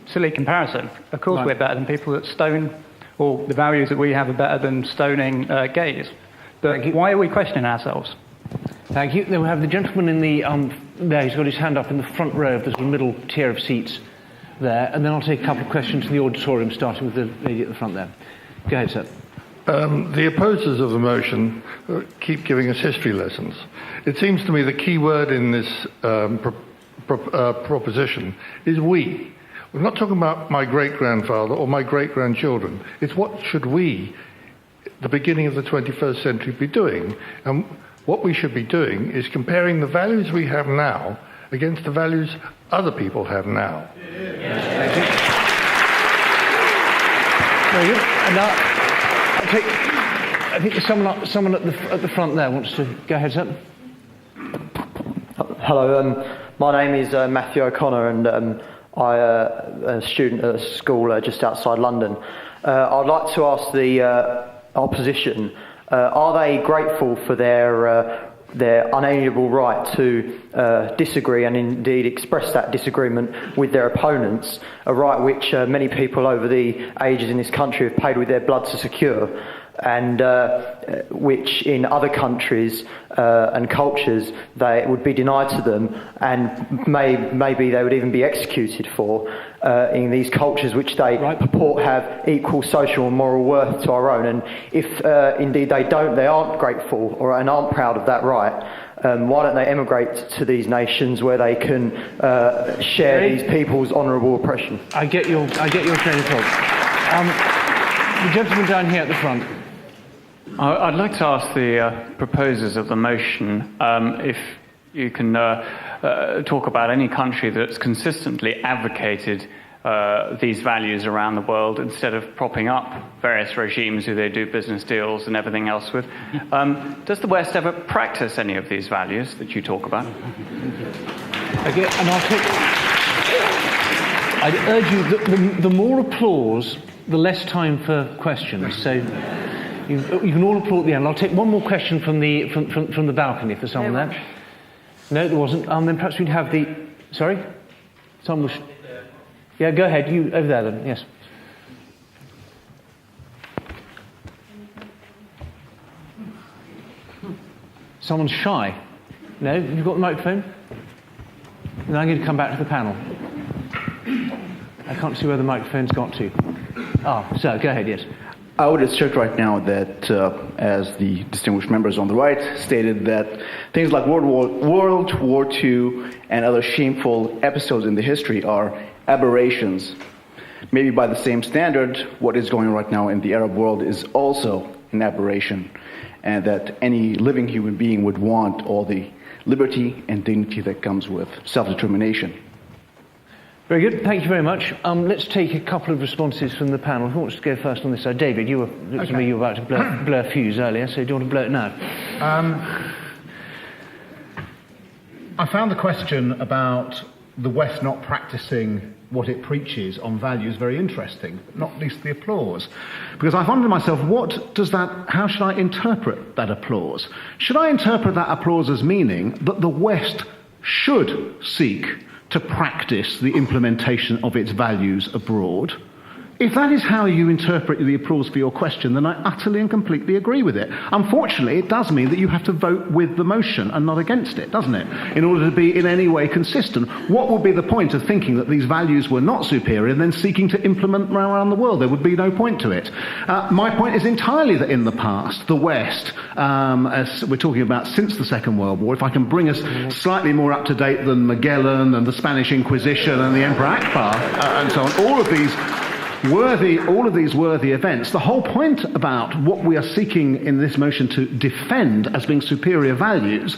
silly comparison. Of course we're better than people that stone, or the values that we have are better than stoning gays. But why are we questioning ourselves? Thank you. Then we have the gentleman in the there. He's got his hand up in the front row of the sort of middle tier of seats there, and then I'll take a couple of questions from the auditorium, starting with the lady at the front there. Go ahead, sir. The opposers of the motion keep giving us history lessons. It seems to me the key word in this proposition is we. We're not talking about my great-grandfather or my great-grandchildren. It's what should we, the beginning of the 21st century, be doing. And what we should be doing is comparing the values we have now against the values other people have now. Thank you. Very good. And now, I think there's someone at the front there wants to go ahead, sir. Hello, my name is Matthew O'Connor, and I'm a student at a school just outside London. I'd like to ask the opposition, are they grateful for their unalienable right to disagree and indeed express that disagreement with their opponents, a right which many people over the ages in this country have paid with their blood to secure, and which in other countries and cultures they would be denied to them, and maybe they would even be executed for, in these cultures which they purport have equal social and moral worth to our own. And if indeed they aren't grateful and aren't proud of that right, why don't they emigrate to these nations where they can share these people's honourable oppression? I get your train of thought. The gentleman down here at the front. I'd like to ask the proposers of the motion if you can talk about any country that's consistently advocated these values around the world instead of propping up various regimes who they do business deals and everything else with. Does the West ever practice any of these values that you talk about? Okay, and I'd urge you that the more applause, the less time for questions. So you can all applaud at the end. I'll take one more question from the balcony if there's someone there. No, there wasn't. Then perhaps we'd have the... Sorry? Someone was... Yeah, go ahead. You over there then. Yes. Someone's shy. No? You've got the microphone? Then I'm going to come back to the panel. I can't see where the microphone's got to. Sir, go ahead, yes. I would assert right now that, as the distinguished members on the right stated, that things like World War II and other shameful episodes in the history are aberrations. Maybe by the same standard, what is going on right now in the Arab world is also an aberration, and that any living human being would want all the liberty and dignity that comes with self-determination. Very good. Thank you very much. Let's take a couple of responses from the panel. Who wants to go first on this side? David, you were about to blow a fuse earlier, so do you want to blow it now? I found the question about the West not practicing what it preaches on values very interesting, not least the applause. Because I wonder to myself, how should I interpret that applause? Should I interpret that applause as meaning that the West should seek to practice the implementation of its values abroad? If that is how you interpret the applause for your question, then I utterly and completely agree with it. Unfortunately, it does mean that you have to vote with the motion and not against it, doesn't it? In order to be in any way consistent. What would be the point of thinking that these values were not superior and then seeking to implement them around the world? There would be no point to it. My point is entirely that in the past, the West, as we're talking about since the Second World War, if I can bring us slightly more up to date than Magellan and the Spanish Inquisition and the Emperor Akbar and so on, all of these worthy events. The whole point about what we are seeking in this motion to defend as being superior values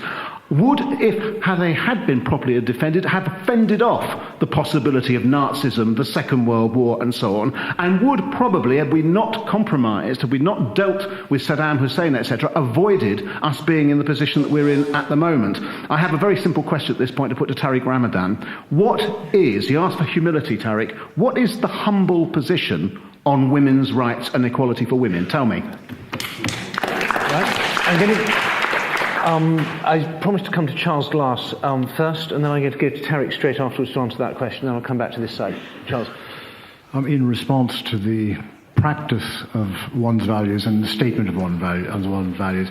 would, had they had been properly defended, have fended off the possibility of Nazism, the Second World War, and so on, and would probably, had we not compromised, had we not dealt with Saddam Hussein, etc., avoided us being in the position that we're in at the moment. I have a very simple question at this point to put to Tariq Ramadan. What is, he asked for humility, Tariq, what is the humble position on women's rights and equality for women? Tell me. Right. I'm going to... I promised to come to Charles Glass first, and then I'm going to go to Tariq straight afterwards to answer that question, then I'll come back to this side. Charles. In response to the practice of one's values and the statement of one's values,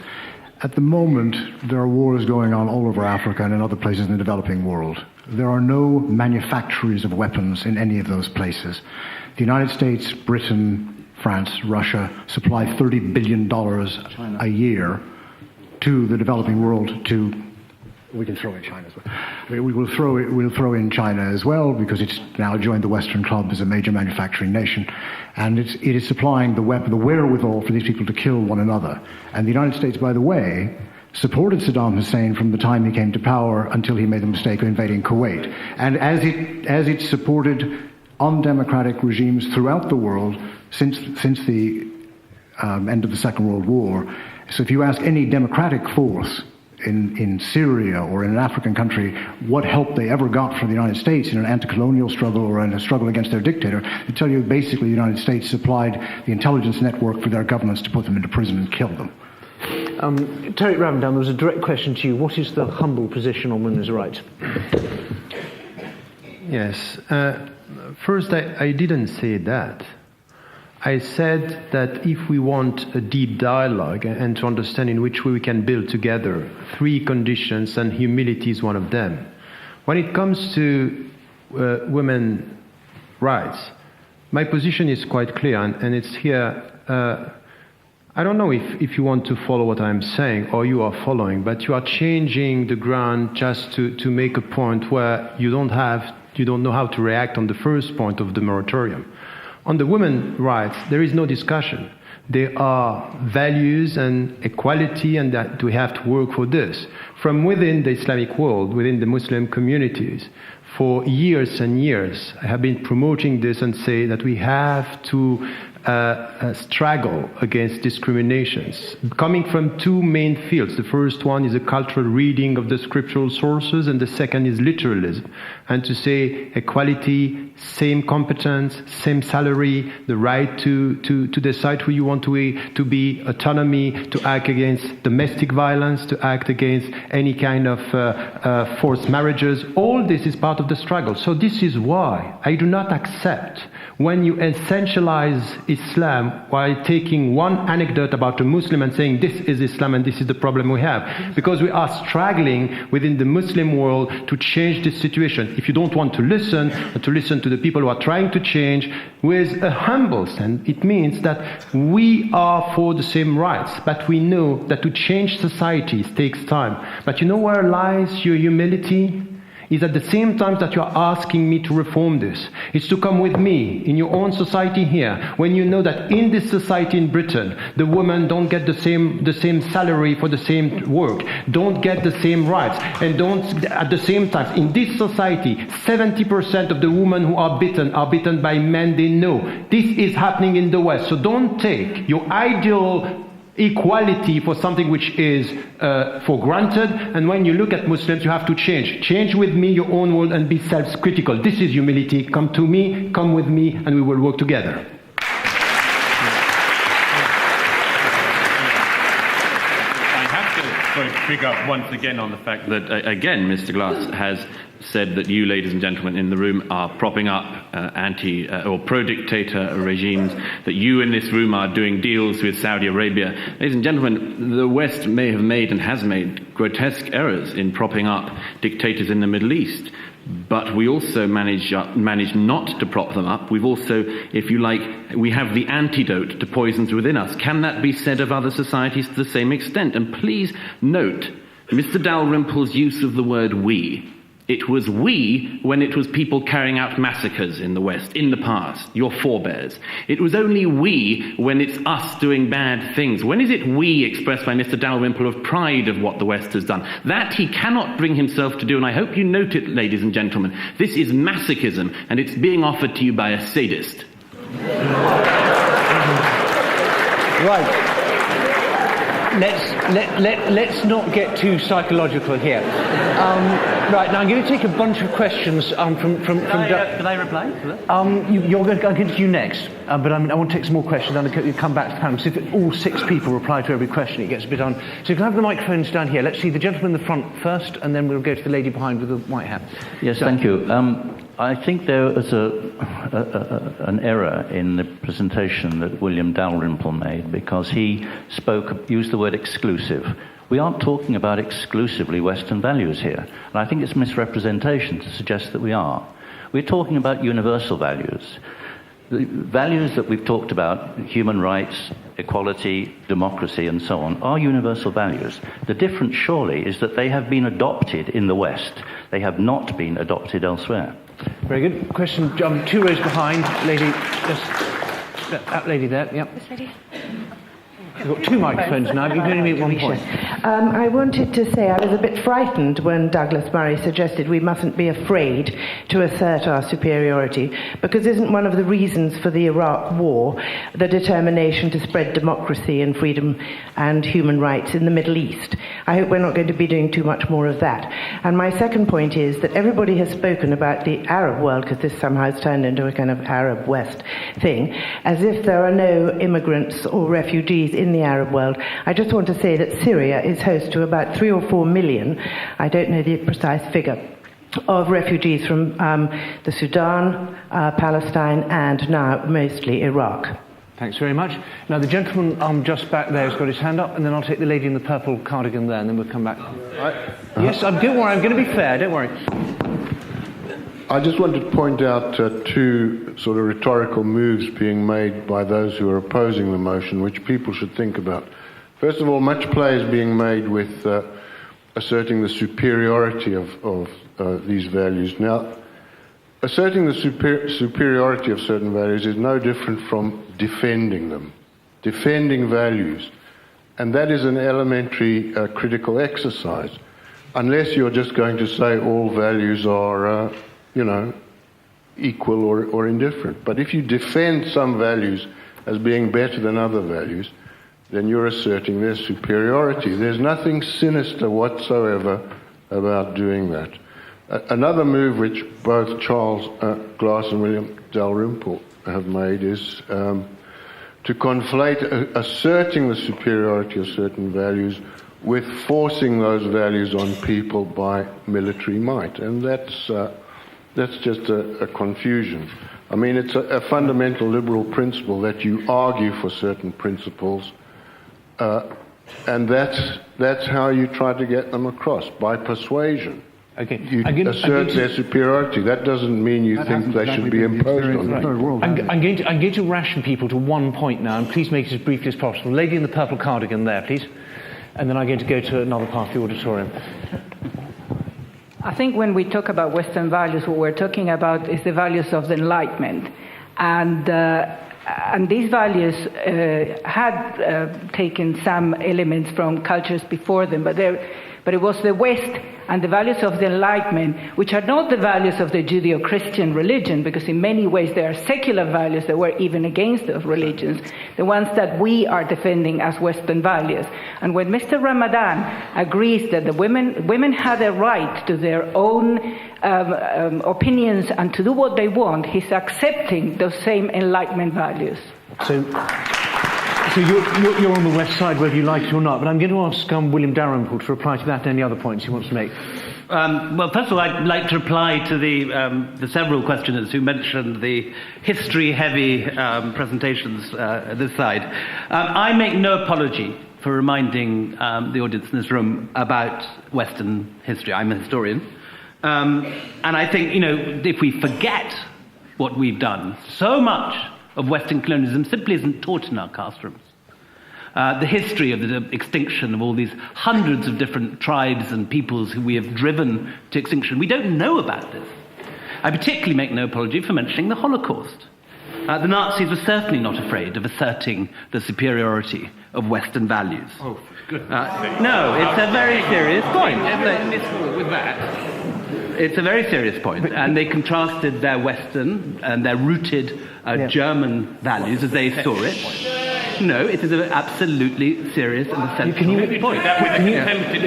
at the moment there are wars going on all over Africa and in other places in the developing world. There are no manufactories of weapons in any of those places. The United States, Britain, France, Russia supply $30 billion a year to the developing world. We can throw in China as well. We'll throw in China as well, because it's now joined the Western Club as a major manufacturing nation, and it is supplying the wherewithal for these people to kill one another. And the United States, by the way, supported Saddam Hussein from the time he came to power until he made the mistake of invading Kuwait. And as it supported undemocratic regimes throughout the world since the end of the Second World War. So if you ask any democratic force in Syria or in an African country what help they ever got from the United States in an anti-colonial struggle or in a struggle against their dictator, they tell you basically the United States supplied the intelligence network for their governments to put them into prison and kill them. Tariq Ramadan, there was a direct question to you. What is the humble position on women's rights? Yes. First, I didn't say that. I said that if we want a deep dialogue and to understand in which way we can build together, three conditions, and humility is one of them. When it comes to women's rights, my position is quite clear, and it's here. I don't know if you want to follow what I'm saying or you are following, but you are changing the ground just to make a point where you don't know how to react on the first point of the moratorium. On the women's rights, there is no discussion. There are values and equality, and that we have to work for this. From within the Islamic world, within the Muslim communities, for years and years, I have been promoting this and say that we have to struggle against discriminations, coming from two main fields. The first one is a cultural reading of the scriptural sources, and the second is literalism. And to say equality, same competence, same salary, the right to decide who you want to be, autonomy, to act against domestic violence, to act against any kind of forced marriages. All this is part of the struggle. So this is why I do not accept when you essentialize Islam while taking one anecdote about a Muslim and saying this is Islam and this is the problem we have. Because we are struggling within the Muslim world to change this situation. If you don't want to listen to the people who are trying to change with a humble sense, it means that we are for the same rights, but we know that to change societies takes time. But you know where lies your humility? Is at the same time that you are asking me to reform this, is to come with me in your own society here, when you know that in this society in Britain, the women don't get the same salary for the same work, don't get the same rights, and don't at the same time, in this society, 70% of the women who are beaten by men they know. This is happening in the West. So don't take your ideal equality for something which is for granted, and when you look at Muslims, you have to change with me your own world and be self-critical. This is humility. Come to me, come with me, and we will work together. Pick up once again on the fact that, again, Mr. Glass has said that you, ladies and gentlemen, in the room are propping up anti- or pro-dictator regimes, that you in this room are doing deals with Saudi Arabia. Ladies and gentlemen, the West may have made and has made grotesque errors in propping up dictators in the Middle East. But we also manage not to prop them up. We've also, if you like, we have the antidote to poisons within us. Can that be said of other societies to the same extent? And please note Mr. Dalrymple's use of the word we. It was we when it was people carrying out massacres in the West, in the past, your forebears. It was only we when it's us doing bad things. When is it we expressed by Mr. Dalrymple of pride of what the West has done? That he cannot bring himself to do, and I hope you note it, ladies and gentlemen. This is masochism, and it's being offered to you by a sadist. Right. Let's not get too psychological here. Right, now I'm going to take a bunch of questions from... Can I reply to that? I'll get to you next, but I want to take some more questions, and I'll come back to the panel. So if all 6 people reply to every question, it gets a bit on. So you can have the microphones down here. Let's see the gentleman in the front first, and then we'll go to the lady behind with the white hat. Yes, thank you. I think there was an error in the presentation that William Dalrymple made, because he used the word exclusive. We aren't talking about exclusively Western values here, and I think it's misrepresentation to suggest that we are. We're talking about universal values. The values that we've talked about, human rights, equality, democracy, and so on, are universal values. The difference, surely, is that they have been adopted in the West. They have not been adopted elsewhere. Very good. Question 2 rows behind. Lady, that lady there, yep. This lady. We've got 2 microphones now, but you can only make 1 point. I wanted to say I was a bit frightened when Douglas Murray suggested we mustn't be afraid to assert our superiority, because isn't one of the reasons for the Iraq war the determination to spread democracy and freedom and human rights in the Middle East? I hope we're not going to be doing too much more of that. And my second point is that everybody has spoken about the Arab world, because this somehow has turned into a kind of Arab West thing, as if there are no immigrants or refugees in the Arab world. I just want to say that Syria is host to about 3 or 4 million, I don't know the precise figure, of refugees from the Sudan, Palestine, and now mostly Iraq. Thanks very much. Now the gentleman just back there has got his hand up, and then I'll take the lady in the purple cardigan there, and then we'll come back. Yes, don't worry, I'm going to be fair, don't worry. I just wanted to point out 2 sort of rhetorical moves being made by those who are opposing the motion, which people should think about. First of all, much play is being made with asserting the superiority of these values. Now, asserting the superiority of certain values is no different from defending them, defending values. And that is an elementary critical exercise, unless you're just going to say all values are equal or indifferent. But if you defend some values as being better than other values, then you're asserting their superiority. There's nothing sinister whatsoever about doing that. Another move which both Charles Glass and William Dalrymple have made is to conflate asserting the superiority of certain values with forcing those values on people by military might. And that's just a confusion. I mean, it's a fundamental liberal principle that you argue for certain principles, and that's how you try to get them across, by persuasion. Okay. You assert their superiority. That doesn't mean you think they should be imposed on them. I'm going to ration people to 1 point now, and please make it as briefly as possible. Lady in the purple cardigan there, please. And then I'm going to go to another part of the auditorium. I think when we talk about Western values, what we're talking about is the values of the Enlightenment. And these values had taken some elements from cultures before them, but they're but it was the West and the values of the Enlightenment, which are not the values of the Judeo-Christian religion, because in many ways they are secular values that were even against those religions, the ones that we are defending as Western values. And when Mr. Ramadan agrees that the women have a right to their own opinions and to do what they want, he's accepting those same Enlightenment values. So you're on the west side, whether you like it or not, but I'm going to ask William Dalrymple to reply to that and any other points he wants to make. Well, first of all, I'd like to reply to the several questioners who mentioned the history-heavy presentations this side. I make no apology for reminding the audience in this room about Western history. I'm a historian. And I think, if we forget what we've done, so much of Western colonialism simply isn't taught in our classrooms. The history of the extinction of all these hundreds of different tribes and peoples who we have driven to extinction. We don't know about this. I particularly make no apology for mentioning the Holocaust. The Nazis were certainly not afraid of asserting the superiority of Western values. Oh, for goodness sake. No, it's a very serious point. With that. It's a very serious point, and they contrasted their Western and their rooted German values as they saw it. No, it is an absolutely serious and essential point.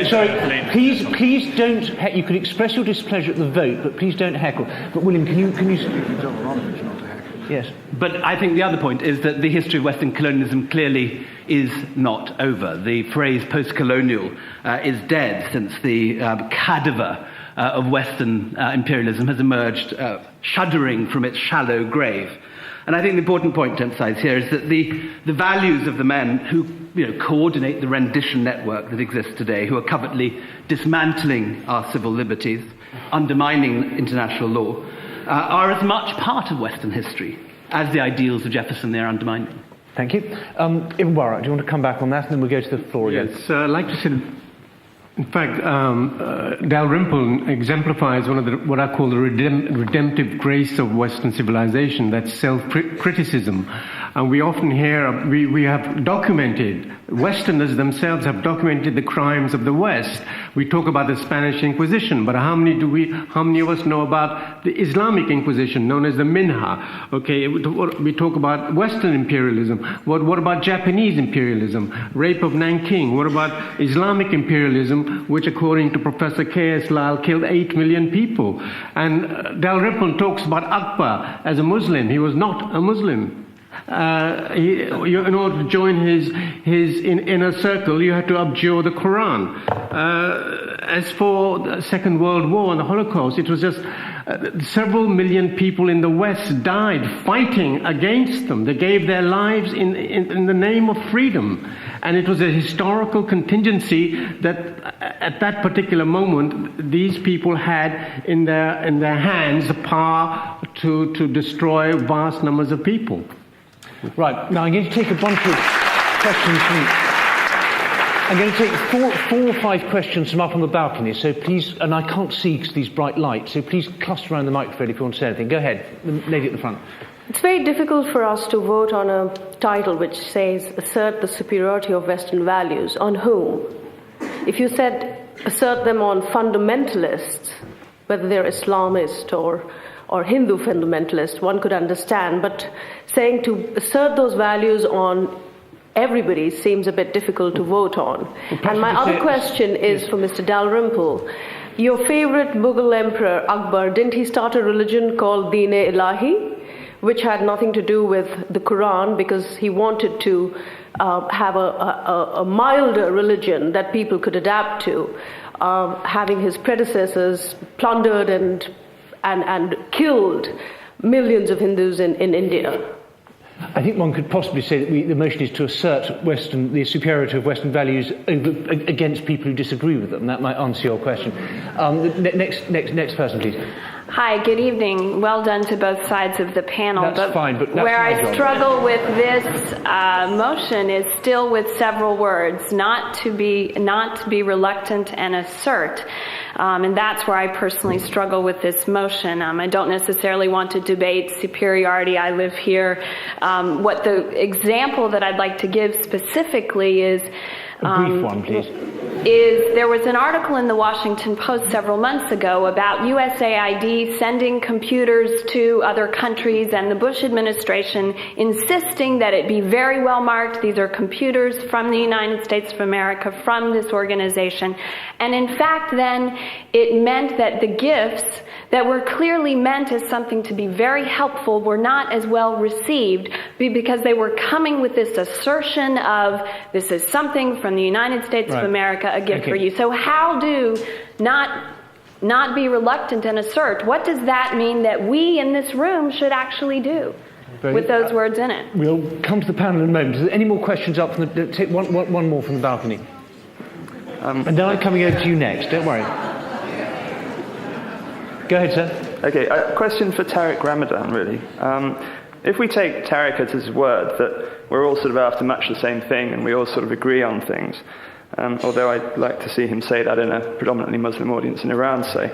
Sorry, please don't. You can express your displeasure at the vote, but please don't heckle. But William, can you? Yes. But I think the other point is that the history of Western colonialism clearly is not over. The phrase post-colonial is dead since the cadaver of Western imperialism has emerged shuddering from its shallow grave. And I think the important point to emphasize here is that the values of the men who coordinate the rendition network that exists today, who are covertly dismantling our civil liberties, undermining international law, are as much part of Western history as the ideals of Jefferson they are undermining. Thank you. Ibn Warraq, do you want to come back on that, and then we'll go to the floor again? Yes, I'd like to say, in fact, Dalrymple exemplifies one of what I call the redemptive grace of Western civilization, that's self-criticism. And we often hear, we have documented, Westerners themselves have documented the crimes of the West. We talk about the Spanish Inquisition, but how many of us know about the Islamic Inquisition, known as the Minha? Okay, we talk about Western imperialism. What about Japanese imperialism? Rape of Nanking. What about Islamic imperialism, which, according to Professor K.S. Lal, killed 8 million people? And Dalrymple talks about Akbar as a Muslim. He was not a Muslim. In order to join his inner circle, you had to abjure the Quran. As for the Second World War and the Holocaust, it was just several million people in the West died fighting against them. They gave their lives in the name of freedom. And it was a historical contingency that at that particular moment, these people had in their hands the power to destroy vast numbers of people. Right, now I'm going to take a bunch of questions I'm going to take four or five questions from up on the balcony, so please, and I can't see because of these bright lights, so please cluster around the microphone if you want to say anything. Go ahead, the lady at the front. It's very difficult for us to vote on a title which says, assert the superiority of Western values. On whom? If you said, assert them on fundamentalists, whether they're Islamist or Hindu fundamentalists, one could understand, but saying to assert those values on everybody seems a bit difficult to vote on. And my other question is for Mr. Dalrymple. Your favorite Mughal emperor, Akbar, didn't he start a religion called Deen-e-Ilahi, which had nothing to do with the Quran, because he wanted to have a milder religion that people could adapt to, having his predecessors plundered and killed millions of Hindus in India? I think one could possibly say that the motion is to assert the superiority of Western values against people who disagree with them. That might answer your question. Next person, please. Hi, good evening. Well done to both sides of the panel. That's fine, but that's where my I job. struggle with this motion is still with several words, not to be reluctant and assert. And that's where I personally struggle with this motion. I don't necessarily want to debate superiority. I live here. What the example that I'd like to give specifically is... a brief one, please. is there was an article in the Washington Post several months ago about USAID sending computers to other countries and the Bush administration insisting that it be very well marked. These are computers from the United States of America, from this organization. And in fact, then, it meant that the gifts that were clearly meant as something to be very helpful were not as well received because they were coming with this assertion of this is something from the United States of America, a gift for you. So how do not be reluctant and assert? What does that mean that we in this room should actually do with those words in it? We'll come to the panel in a moment. Is there any more questions up from the... Take one more from the balcony. And then I'm coming over to you next, don't worry. Go ahead, sir. Okay, a question for Tariq Ramadan, really. If we take Tariq at his word that we're all sort of after much the same thing and we all sort of agree on things, although I'd like to see him say that in a predominantly Muslim audience in Iran, say,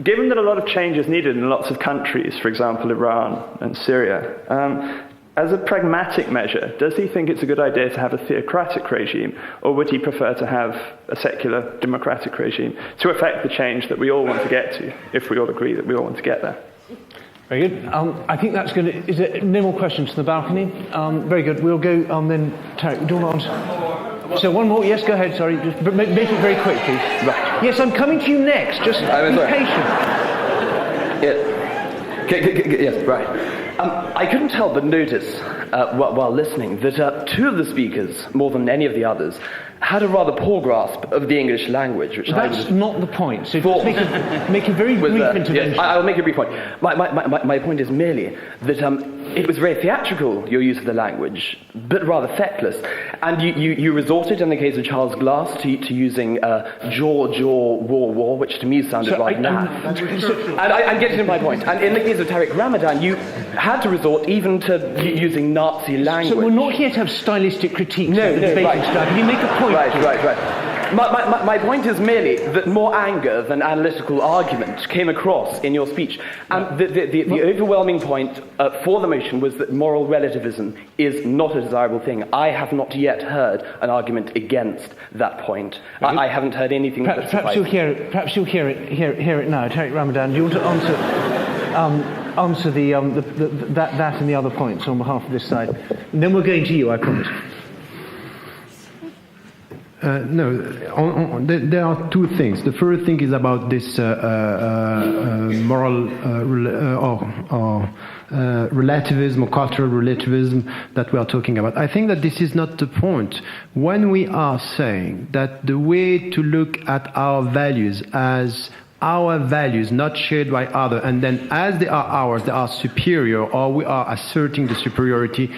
given that a lot of change is needed in lots of countries, for example, Iran and Syria, as a pragmatic measure, does he think it's a good idea to have a theocratic regime, or would he prefer to have a secular democratic regime to effect the change that we all want to get to, if we all agree that we all want to get there? Very good. I think that's going to... Is there no more questions from the balcony? Very good. We'll go then... Tariq, do you want to answer? So one more. Yes, go ahead. Sorry. Just make it very quick, please. Right. Yes, I'm coming to you next. Just be patient. Yes, right. I couldn't help but notice, while listening, that two of the speakers, more than any of the others, had a rather poor grasp of the English language. Which that's not the point. So make a very brief intervention. Yes, I'll make a brief point. My point is merely that it was very theatrical, your use of the language, but rather feckless. And you resorted, in the case of Charles Glass, to using jaw, war, which to me sounded like naff. And I'm getting to my point. And in the case of Tariq Ramadan, you had to resort even to using Nazi language. So we're not here to have stylistic critiques of the debating style. Can you make a point? Right. My point is merely that more anger than analytical argument came across in your speech. And the overwhelming point for the motion was that moral relativism is not a desirable thing. I have not yet heard an argument against that point. I haven't heard anything. Perhaps you'll hear it. Perhaps you'll hear it now. Tariq Ramadan, do you want to answer that and the other points on behalf of this side? And then we're going to you, I promise. No, there are two things. The first thing is about this moral relativism or cultural relativism that we are talking about. I think that this is not the point. When we are saying that the way to look at our values as our values, not shared by others, and then as they are ours, they are superior, or we are asserting the superiority,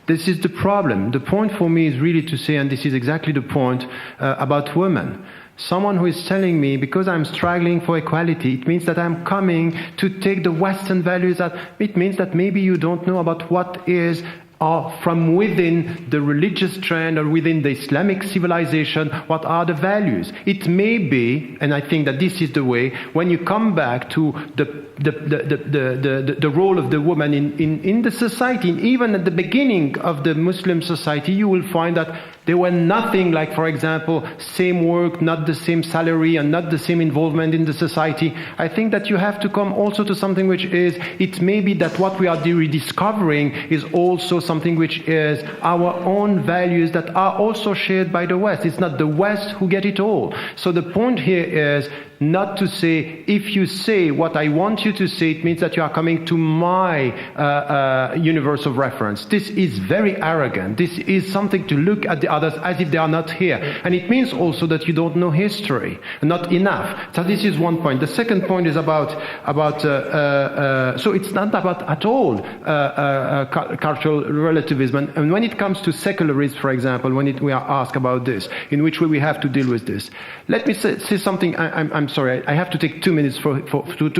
this is the problem. The point for me is really to say, and this is exactly the point about women. Someone who is telling me, because I'm struggling for equality, it means that I'm coming to take the Western values. It means that maybe you don't know about what is from within the religious trend or within the Islamic civilization, what are the values? It may be, and I think that this is the way, when you come back to the role of the woman in the society, even at the beginning of the Muslim society, you will find that there were nothing like, for example, same work, not the same salary, and not the same involvement in the society. I think that you have to come also to something which is, it may be that what we are rediscovering is also something which is our own values that are also shared by the West. It's not the West who get it all. So the point here is not to say, if you say what I want you to say, it means that you are coming to my universe of reference. This is very arrogant. This is something to look at the others as if they are not here. And it means also that you don't know history, not enough. So this is one point. The second point is about so it's not about at all cultural relativism. And when it comes to secularism, for example, we are asked about this, in which way we have to deal with this. Let me say something. I'm sorry, I have to take 2 minutes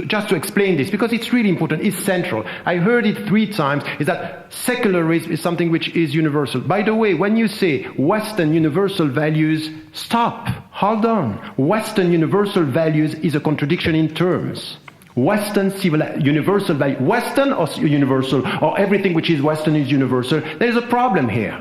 just to explain this, because it's really important, it's central. I heard it 3 times, is that secularism is something which is universal. By the way, when you say Western universal values, stop, hold on. Western universal values is a contradiction in terms. Western universal value, Western or universal, or everything which is Western is universal. There is a problem here.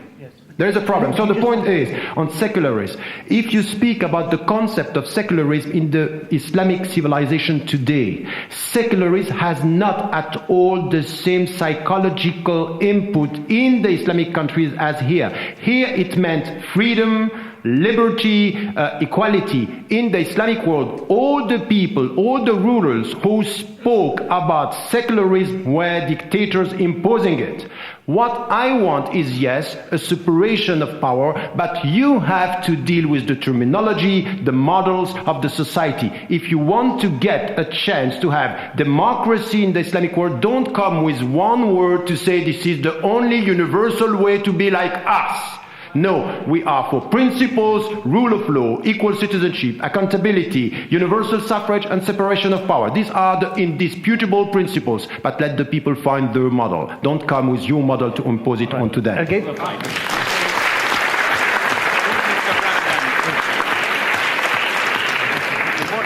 There is a problem. So the point is, on secularism, if you speak about the concept of secularism in the Islamic civilization today, secularism has not at all the same psychological input in the Islamic countries as here. Here it meant freedom, liberty, equality. In the Islamic world, all the people, all the rulers who spoke about secularism were dictators imposing it. What I want is, yes, a separation of power, but you have to deal with the terminology, the models of the society. If you want to get a chance to have democracy in the Islamic world, don't come with one word to say this is the only universal way to be like us. No, we are for principles, rule of law, equal citizenship, accountability, universal suffrage and separation of power. These are the indisputable principles, but let the people find their model. Don't come with your model to impose it onto them. Okay.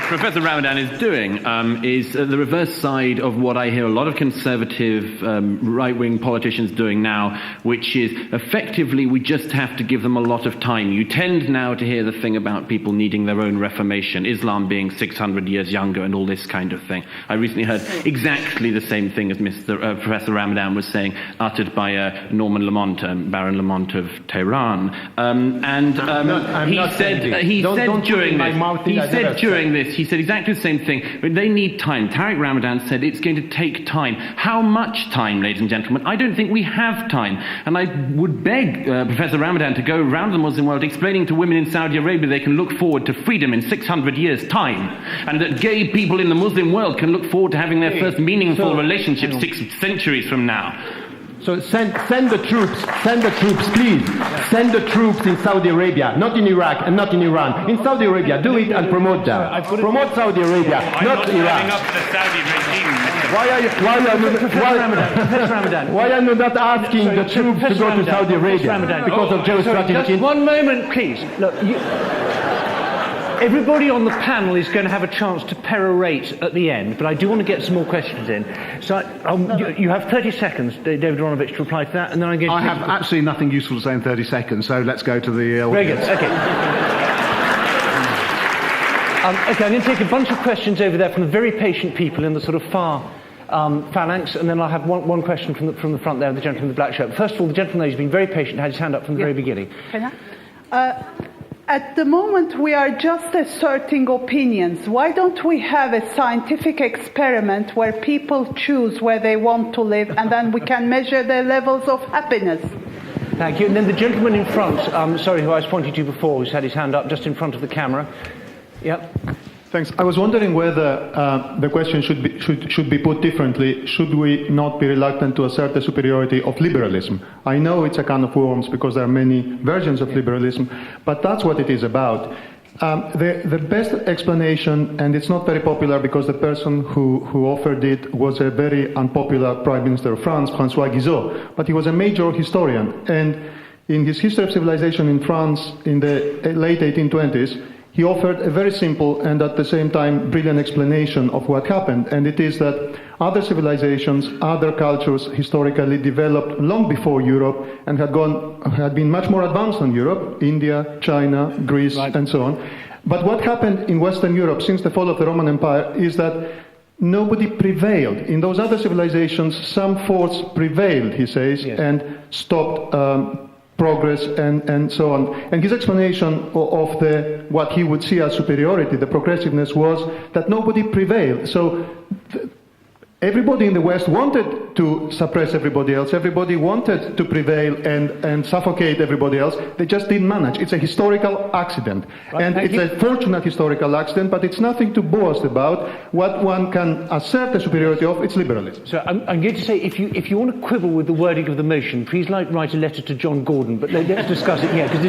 Professor Ramadan is doing is the reverse side of what I hear a lot of conservative right-wing politicians doing now, which is effectively we just have to give them a lot of time. You tend now to hear the thing about people needing their own reformation, Islam being 600 years younger and all this kind of thing. I recently heard exactly the same thing as Professor Ramadan was saying, uttered by Norman Lamont, Baron Lamont of Tehran. He said exactly the same thing. They need time. Tariq Ramadan said it's going to take time. How much time, ladies and gentlemen? I don't think we have time. And I would beg Professor Ramadan to go around the Muslim world explaining to women in Saudi Arabia they can look forward to freedom in 600 years' time. And that gay people in the Muslim world can look forward to having their first meaningful relationship 6 centuries from now. So send the troops, please. Send the troops in Saudi Arabia, not in Iraq and not in Iran. In Saudi Arabia, do it and promote them. Promote Saudi Arabia, not Iraq. Why are you not asking the troops to go to Saudi Arabia because of geostrategic? Just one moment, please. Look, everybody on the panel is going to have a chance to perorate at the end, but I do want to get some more questions in. So you have 30 seconds, David Ronovich, to reply to that, and then I have absolutely nothing useful to say in 30 seconds, so let's go to the... Very good, okay. Okay, I'm going to take a bunch of questions over there from the very patient people in the sort of far phalanx, and then I'll have one question from the front there, the gentleman in the black shirt. First of all, the gentleman there who's been very patient, had his hand up from the very beginning. At the moment, we are just asserting opinions. Why don't we have a scientific experiment where people choose where they want to live, and then we can measure their levels of happiness? Thank you. And then the gentleman in front, who I was pointing to before, who's had his hand up just in front of the camera. Yep. Thanks. I was wondering whether the question should be put differently. Should we not be reluctant to assert the superiority of liberalism? I know it's a can of worms because there are many versions of liberalism, but that's what it is about. The best explanation, and it's not very popular because the person who offered it was a very unpopular Prime Minister of France, François Guizot, but he was a major historian. And in his History of Civilization in France in the late 1820s, he offered a very simple and at the same time brilliant explanation of what happened, and it is that other civilizations, other cultures historically developed long before Europe and had been much more advanced than Europe, India, China, Greece, and so on. But what happened in Western Europe since the fall of the Roman Empire is that nobody prevailed. In those other civilizations, some force prevailed, he says, and stopped progress and so on. And his explanation of what he would see as superiority, the progressiveness, was that nobody prevailed. So everybody in the West wanted to suppress everybody else. Everybody wanted to prevail and suffocate everybody else. They just didn't manage. It's a historical accident. And it's a fortunate historical accident, but it's nothing to boast about. What one can assert the superiority of, it's liberalism. So I'm going to say, if you want to quibble with the wording of the motion, please write a letter to John Gordon, but let's discuss it here, because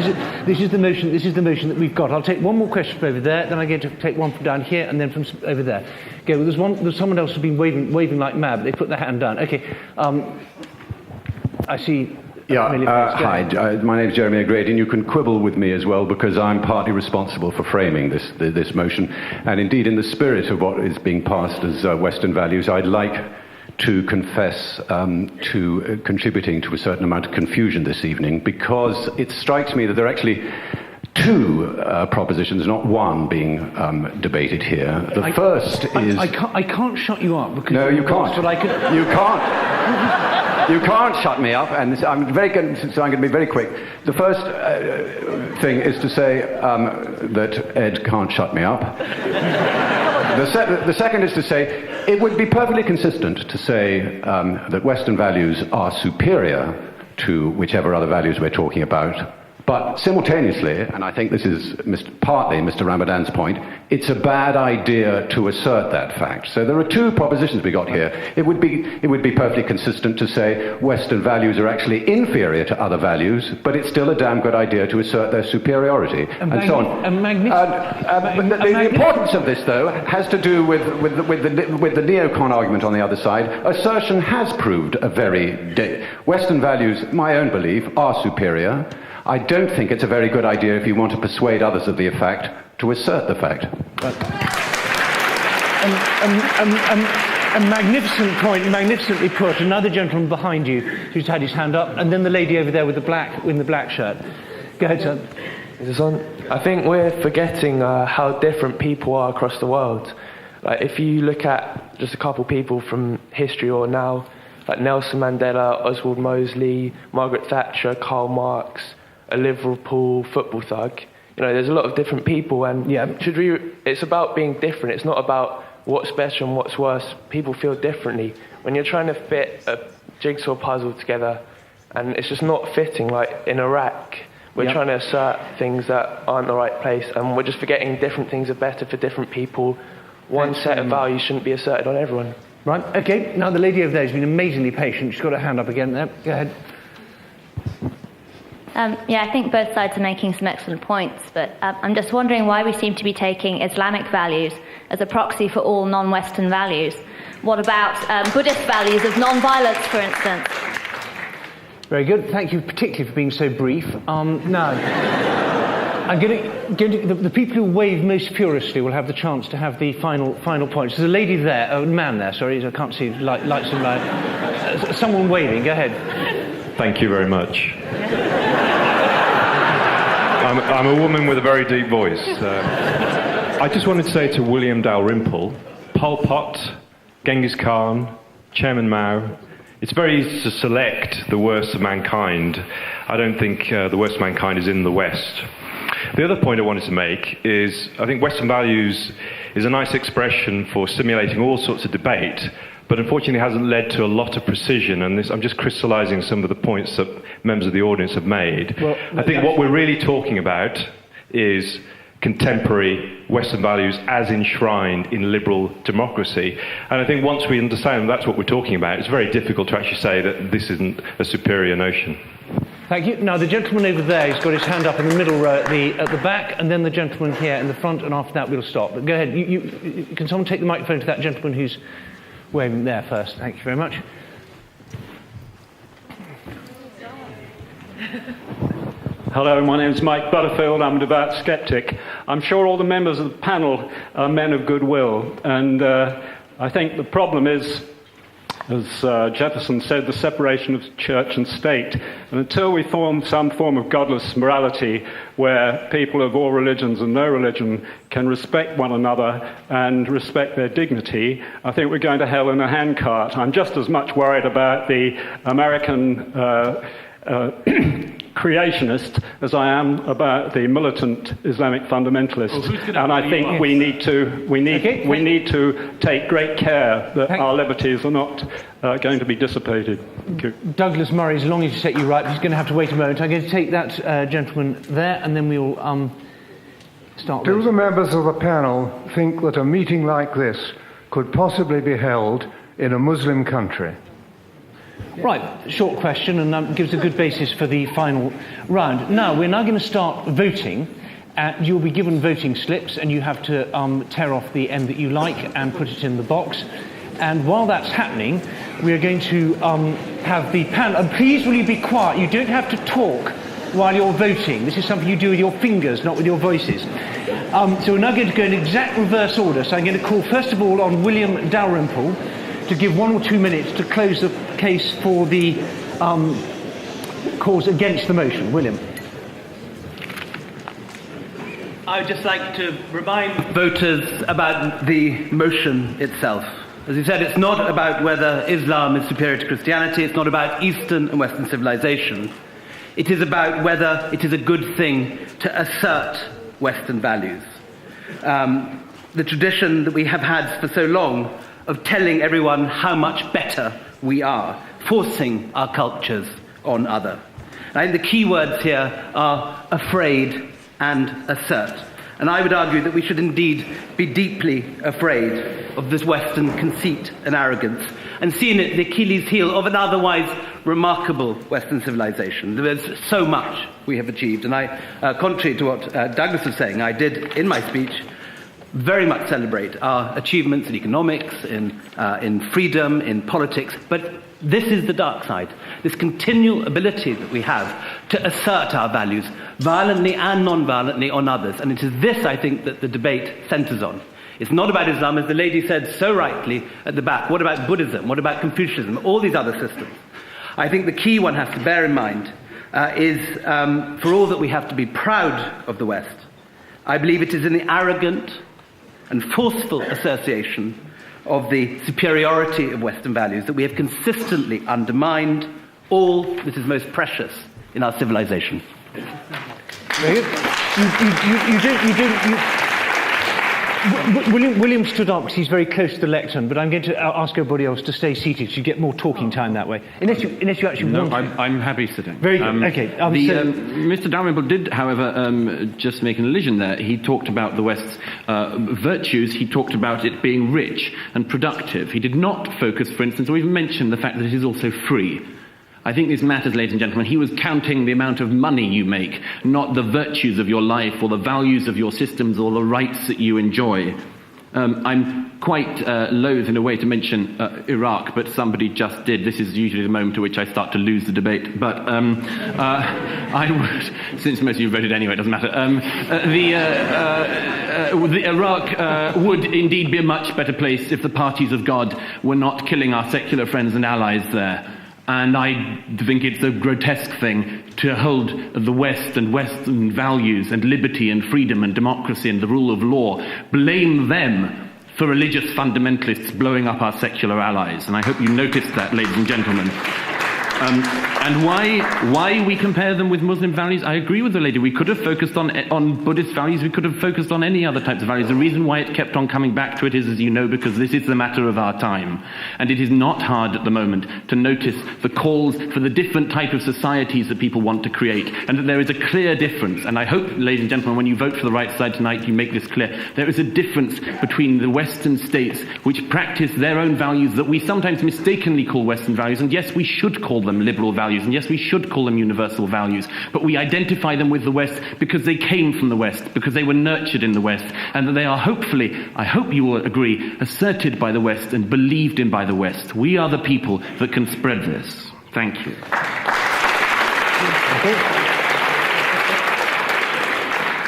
this is the motion that we've got. I'll take one more question from over there, then I'm going to take one from down here, and then from over there. Okay, well, there's someone else who's been waving like mad, but they put their hand down. Okay, I see. Hi, my name is Jeremy O'Grady, and you can quibble with me as well because I'm partly responsible for framing this motion. And indeed, in the spirit of what is being passed as Western values, I'd like to confess to contributing to a certain amount of confusion this evening, because it strikes me that there are actually two propositions, not one, being debated here. The first is... I can't shut you up. Because no, you can't. But I can... You can't. You can't shut me up, and so I'm going to be very quick. The first thing is to say that Ed can't shut me up. The second is to say it would be perfectly consistent to say that Western values are superior to whichever other values we're talking about. But simultaneously, and I think this is partly Mr. Ramadan's point, it's a bad idea to assert that fact. So there are two propositions we got here. It would be perfectly consistent to say Western values are actually inferior to other values, but it's still a damn good idea to assert their superiority, and so on. The importance of this, though, has to do with the neocon argument on the other side. Assertion has proved Western values, my own belief, are superior. I don't think it's a very good idea if you want to persuade others of the fact to assert the fact. A magnificent point, magnificently put. Another gentleman behind you who's had his hand up, and then the lady over there with the black shirt. Go ahead, sir. Is this on? I think we're forgetting how different people are across the world. Like, if you look at just a couple people from history or now, like Nelson Mandela, Oswald Mosley, Margaret Thatcher, Karl Marx, a Liverpool football thug. There's a lot of different people, and it's about being different. It's not about what's better and what's worse. People feel differently. When you're trying to fit a jigsaw puzzle together, and it's just not fitting, like in Iraq, we're trying to assert things that aren't the right place, and we're just forgetting different things are better for different people. One set of values shouldn't be asserted on everyone. Right, okay. Now the lady over there has been amazingly patient. She's got her hand up again there. Go ahead. I think both sides are making some excellent points, but I'm just wondering why we seem to be taking Islamic values as a proxy for all non-Western values. What about Buddhist values of non-violence, for instance? Very good. Thank you particularly for being so brief. Now, I'm going to the people who wave most furiously will have the chance to have the final points. There's a lady there, a man there, sorry, I can't see, lights and light. Someone waving, go ahead. Thank you very much. I'm a woman with a very deep voice. I just wanted to say to William Dalrymple, Pol Pot, Genghis Khan, Chairman Mao, it's very easy to select the worst of mankind. I don't think the worst of mankind is in the West. The other point I wanted to make is I think Western values is a nice expression for stimulating all sorts of debate, but unfortunately hasn't led to a lot of precision, and I'm just crystallising some of the points that members of the audience have made. Well, I think what we're really talking about is contemporary Western values as enshrined in liberal democracy. And I think once we understand that's what we're talking about, it's very difficult to actually say that this isn't a superior notion. Thank you. Now, the gentleman over there has got his hand up in the middle row at the back, and then the gentleman here in the front, and after that we'll stop. But go ahead. Can someone take the microphone to that gentleman who's waving there first? Thank you very much. Hello, my name is Mike Butterfield. I'm a devout skeptic. I'm sure all the members of the panel are men of goodwill, and I think the problem is, as Jefferson said, the separation of church and state. And until we form some form of godless morality where people of all religions and no religion can respect one another and respect their dignity, I think we're going to hell in a handcart. I'm just as much worried about the American creationist as I am about the militant Islamic fundamentalists, and I think we need to take great care that our liberties are not going to be dissipated. Thank you. Douglas Murray, as long as you set you right, he's going to have to wait a moment. I'm going to take that gentleman there, and then we'll start. Do the members of the panel think that a meeting like this could possibly be held in a Muslim country? Right, short question, and gives a good basis for the final round. Now, we're now going to start voting. You'll be given voting slips, and you have to tear off the end that you like and put it in the box. And while that's happening, we're going to have the panel. And please, will you be quiet? You don't have to talk while you're voting. This is something you do with your fingers, not with your voices. So we're now going to go in exact reverse order. So I'm going to call, first of all, on William Dalrymple to give 1 or 2 minutes to close the case for the cause against the motion. William. I would just like to remind voters about the motion itself. As you said, it's not about whether Islam is superior to Christianity. It's not about Eastern and Western civilization. It is about whether it is a good thing to assert Western values. The tradition that we have had for so long of telling everyone how much better we are, forcing our cultures on other. I think the key words here are afraid and assert. And I would argue that we should indeed be deeply afraid of this Western conceit and arrogance, and see in it the Achilles heel of an otherwise remarkable Western civilization. There is so much we have achieved, and I, contrary to what Douglas was saying, I did in my speech very much celebrate our achievements in economics, in freedom, in politics, but this is the dark side, this continual ability that we have to assert our values violently and non-violently on others. And it is this, I think, that the debate centers on. It's not about Islam, as the lady said so rightly at the back. What about Buddhism? What about Confucianism? All these other systems. I think the key one has to bear in mind is, for all that we have to be proud of the West, I believe it is in the arrogant and forceful association of the superiority of Western values that we have consistently undermined all that is most precious in our civilization. William stood up because he's very close to the lectern, but I'm going to ask everybody else to stay seated so you get more talking time that way. Unless you actually want to. I'm happy sitting. Very good. Okay. Mr. Dalrymple did, however, just make an allusion there. He talked about the West's virtues. He talked about it being rich and productive. He did not focus, for instance, or even mention the fact that it is also free. I think this matters, ladies and gentlemen. He was counting the amount of money you make, not the virtues of your life or the values of your systems or the rights that you enjoy. I'm quite loath in a way to mention Iraq, but somebody just did. This is usually the moment at which I start to lose the debate. But I would, since most of you voted anyway, it doesn't matter. The Iraq would indeed be a much better place if the parties of God were not killing our secular friends and allies there. And I think it's a grotesque thing to hold the West and Western values and liberty and freedom and democracy and the rule of law, blame them for religious fundamentalists blowing up our secular allies. And I hope you noticed that, ladies and gentlemen. And why we compare them with Muslim values? I agree with the lady. We could have focused on Buddhist values. We could have focused on any other types of values. The reason why it kept on coming back to it is, as you know, because this is the matter of our time. And it is not hard at the moment to notice the calls for the different type of societies that people want to create. And that there is a clear difference. And I hope, ladies and gentlemen, when you vote for the right side tonight, you make this clear. There is a difference between the Western states which practice their own values that we sometimes mistakenly call Western values. And yes, we should call them liberal values, and yes, we should call them universal values, but we identify them with the West because they came from the West, because they were nurtured in the West, and that they are hopefully, I hope you will agree, asserted by the West and believed in by the West. We are the people that can spread this. Thank you.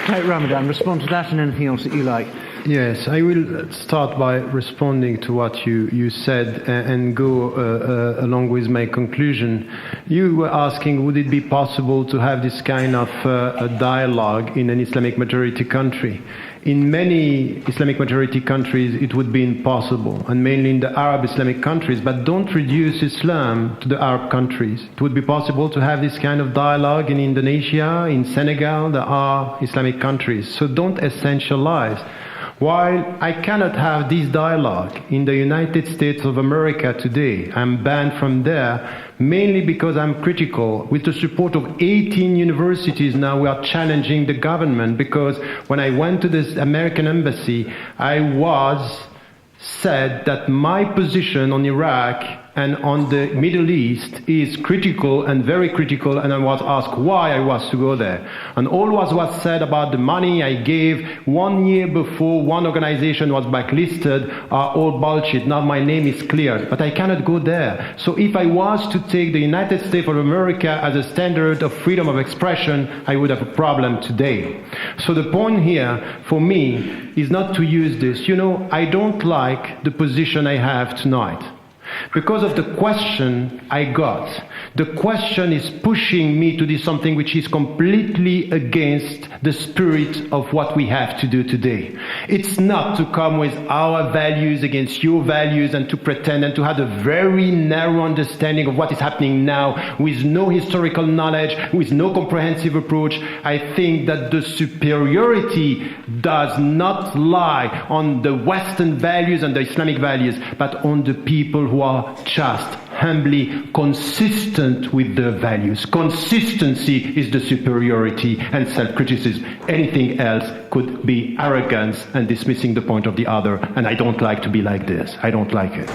Tariq Ramadan, respond to that and anything else that you like. Yes, I will start by responding to what you said and go along with my conclusion. You were asking, would it be possible to have this kind of a dialogue in an Islamic majority country? In many Islamic majority countries, it would be impossible, and mainly in the Arab Islamic countries, but don't reduce Islam to the Arab countries. It would be possible to have this kind of dialogue in Indonesia, in Senegal. There are Islamic countries, so don't essentialize. While I cannot have this dialogue in the United States of America today, I'm banned from there, mainly because I'm critical. With the support of 18 universities now, we are challenging the government, because when I went to the American embassy, I was said that my position on Iraq and on the Middle East is critical and very critical, and I was asked why I was to go there. And all was said about the money I gave 1 year before one organization was blacklisted are all bullshit. Now my name is cleared, but I cannot go there. So if I was to take the United States of America as a standard of freedom of expression, I would have a problem today. So the point here for me is not to use this. You know, I don't like the position I have tonight. because of the question I got. The question is pushing me to do something which is completely against the spirit of what we have to do today. It's not to come with our values against your values and to pretend and to have a very narrow understanding of what is happening now with no historical knowledge, with no comprehensive approach. I think that the superiority does not lie on the Western values and the Islamic values, but on the people who are just, humbly consistent with their values. Consistency is the superiority and self-criticism. Anything else could be arrogance and dismissing the point of the other, and I don't like to be like this. I don't like it.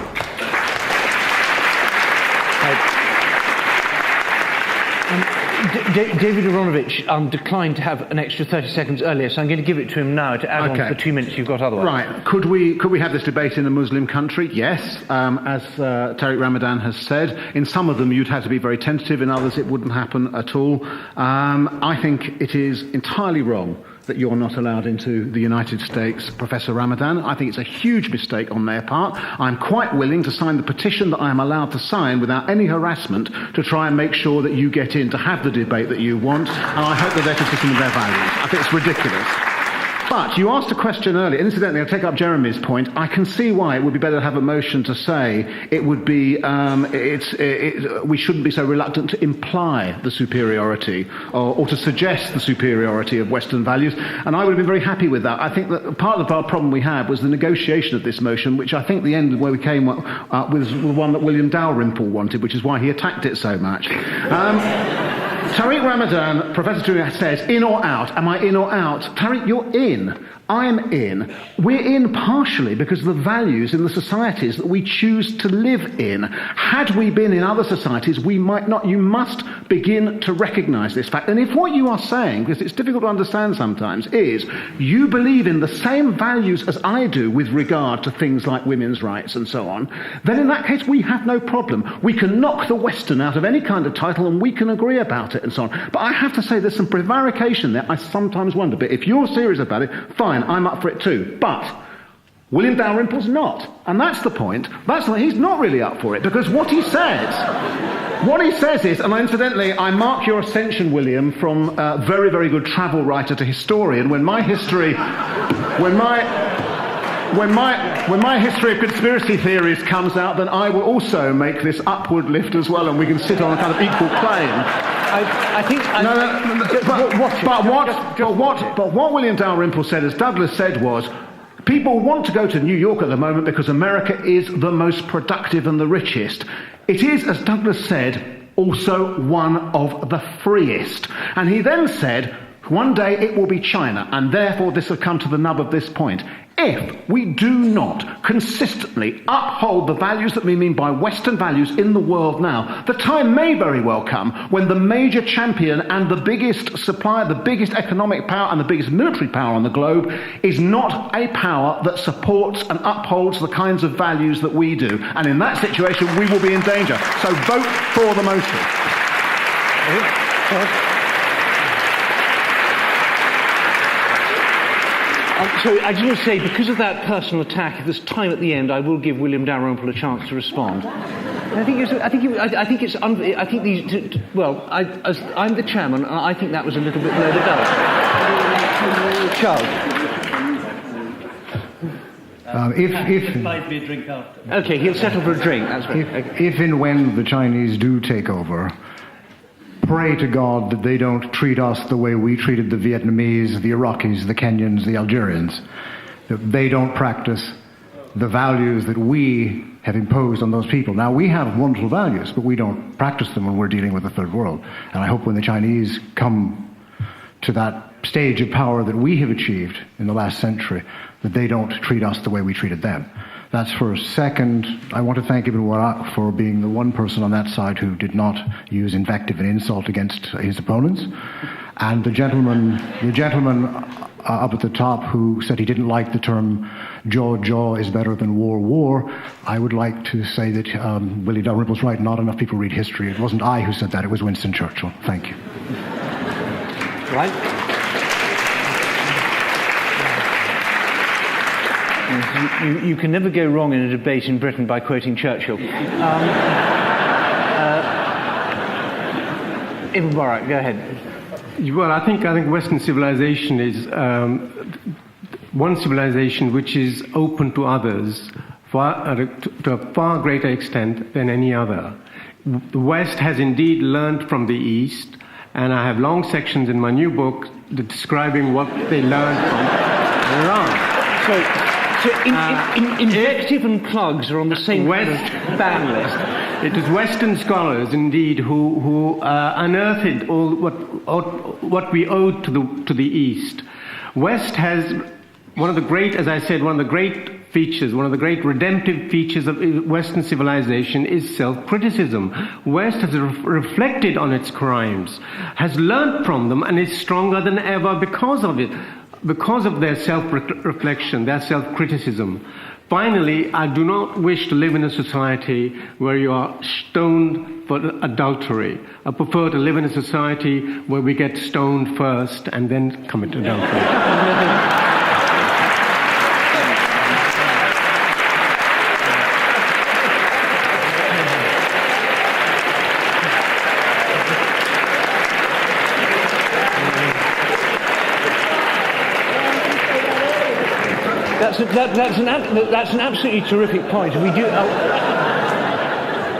David Aronovich declined to have an extra 30 seconds earlier, so I'm going to give it to him now to add on to the 2 minutes you've got otherwise. Right. Could we have this debate in a Muslim country? Yes. As Tariq Ramadan has said, in some of them you'd have to be very tentative, in others it wouldn't happen at all. I think it is entirely wrong that you're not allowed into the United States, Professor Ramadan. I think it's a huge mistake on their part. I'm quite willing to sign the petition that I am allowed to sign without any harassment to try and make sure that you get in to have the debate that you want, and I hope that they're consistent with their values. I think it's ridiculous. But you asked a question earlier. Incidentally, I'll take up Jeremy's point. I can see why it would be better to have a motion to say it would be we shouldn't be so reluctant to imply the superiority or to suggest the superiority of Western values. And I would have been very happy with that. I think that part of the problem we had was the negotiation of this motion, which I think the end where we came was the one that William Dalrymple wanted, which is why he attacked it so much. Tariq Ramadan, Professor Tariq says, in or out? Am I in or out? Tariq, you're in. I'm in. We're in partially because of the values in the societies that we choose to live in. Had we been in other societies, we might not. You must begin to recognise this fact. And if what you are saying, because it's difficult to understand sometimes, is you believe in the same values as I do with regard to things like women's rights and so on, then in that case we have no problem. We can knock the Western out of any kind of title and we can agree about it and so on. But I have to say there's some prevarication there. I sometimes wonder, but if you're serious about it, fine, I'm up for it too. But William Dalrymple's not. And that's the point. He's not really up for it, because what he says is, and incidentally, I mark your ascension, William, from very, very good travel writer to historian. When my history of conspiracy theories comes out, then I will also make this upward lift as well, and we can sit on a kind of equal plane. But what William Dalrymple said, as Douglas said, was people want to go to New York at the moment because America is the most productive and the richest. It is, as Douglas said, also one of the freest. And he then said, one day it will be China, and therefore this will come to the nub of this point. If we do not consistently uphold the values that we mean by Western values in the world now, the time may very well come when the major champion and the biggest supplier, the biggest economic power and the biggest military power on the globe is not a power that supports and upholds the kinds of values that we do. And in that situation, we will be in danger. So vote for the motion. So I just want to say, because of that personal attack, if there's time at the end, I will give William Dalrymple a chance to respond. I'm the chairman, and I think that was a little bit below the belt. Charles. Buys me a drink after. Okay, he'll settle for a drink. That's right. If and when the Chinese do take over, pray to God that they don't treat us the way we treated the Vietnamese, the Iraqis, the Kenyans, the Algerians. That they don't practice the values that we have imposed on those people. Now, we have wonderful values, but we don't practice them when we're dealing with the third world. And I hope when the Chinese come to that stage of power that we have achieved in the last century, that they don't treat us the way we treated them. That's first. Second, I want to thank Ibn Warraq for being the one person on that side who did not use invective and insult against his opponents. And the gentleman up at the top who said he didn't like the term jaw is better than war. I would like to say that Willie Dalrymple's right. Not enough people read history. It wasn't I who said that. It was Winston Churchill. Thank you. Right. You can never go wrong in a debate in Britain by quoting Churchill. Ibn Warraq, go ahead. Well, I think Western civilization is one civilization which is open to others to a far greater extent than any other. The West has indeed learned from the East, and I have long sections in my new book describing what they learned from Iran. So invective and plugs are on the same ban list. It was Western scholars, indeed, who unearthed all what we owed to the East. West has one of the great, as I said, one of the great features, one of the great redemptive features of Western civilization is self-criticism. West has reflected on its crimes, has learned from them, and is stronger than ever because of it, because of their self-reflection, their self-criticism. Finally, I do not wish to live in a society where you are stoned for adultery. I prefer to live in a society where we get stoned first and then commit adultery. That's an absolutely terrific point. We do,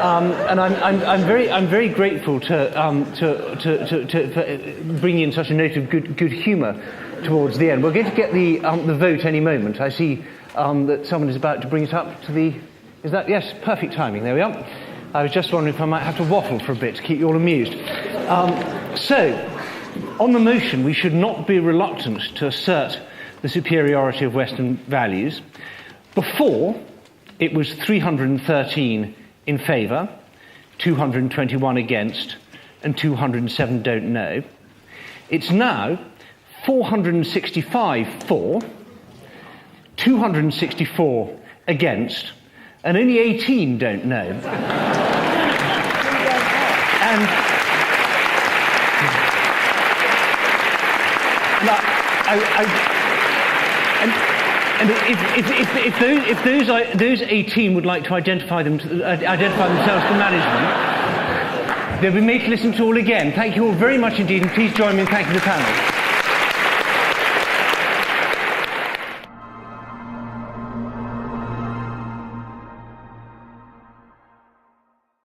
and I'm very grateful to for bringing in such a note of good humour towards the end. We're going to get the vote any moment. I see that someone is about to bring it up to the. Is that yes? Perfect timing. There we are. I was just wondering if I might have to waffle for a bit to keep you all amused. So, on the motion, we should not be reluctant to assert the superiority of Western values. Before, it was 313 in favour, 221 against, and 207 don't know. It's now 465 for, 264 against, and only 18 don't know. And if those 18 would like to identify themselves to management, they'll be made to listen to all again. Thank you all very much indeed, and please join me in thanking the panel.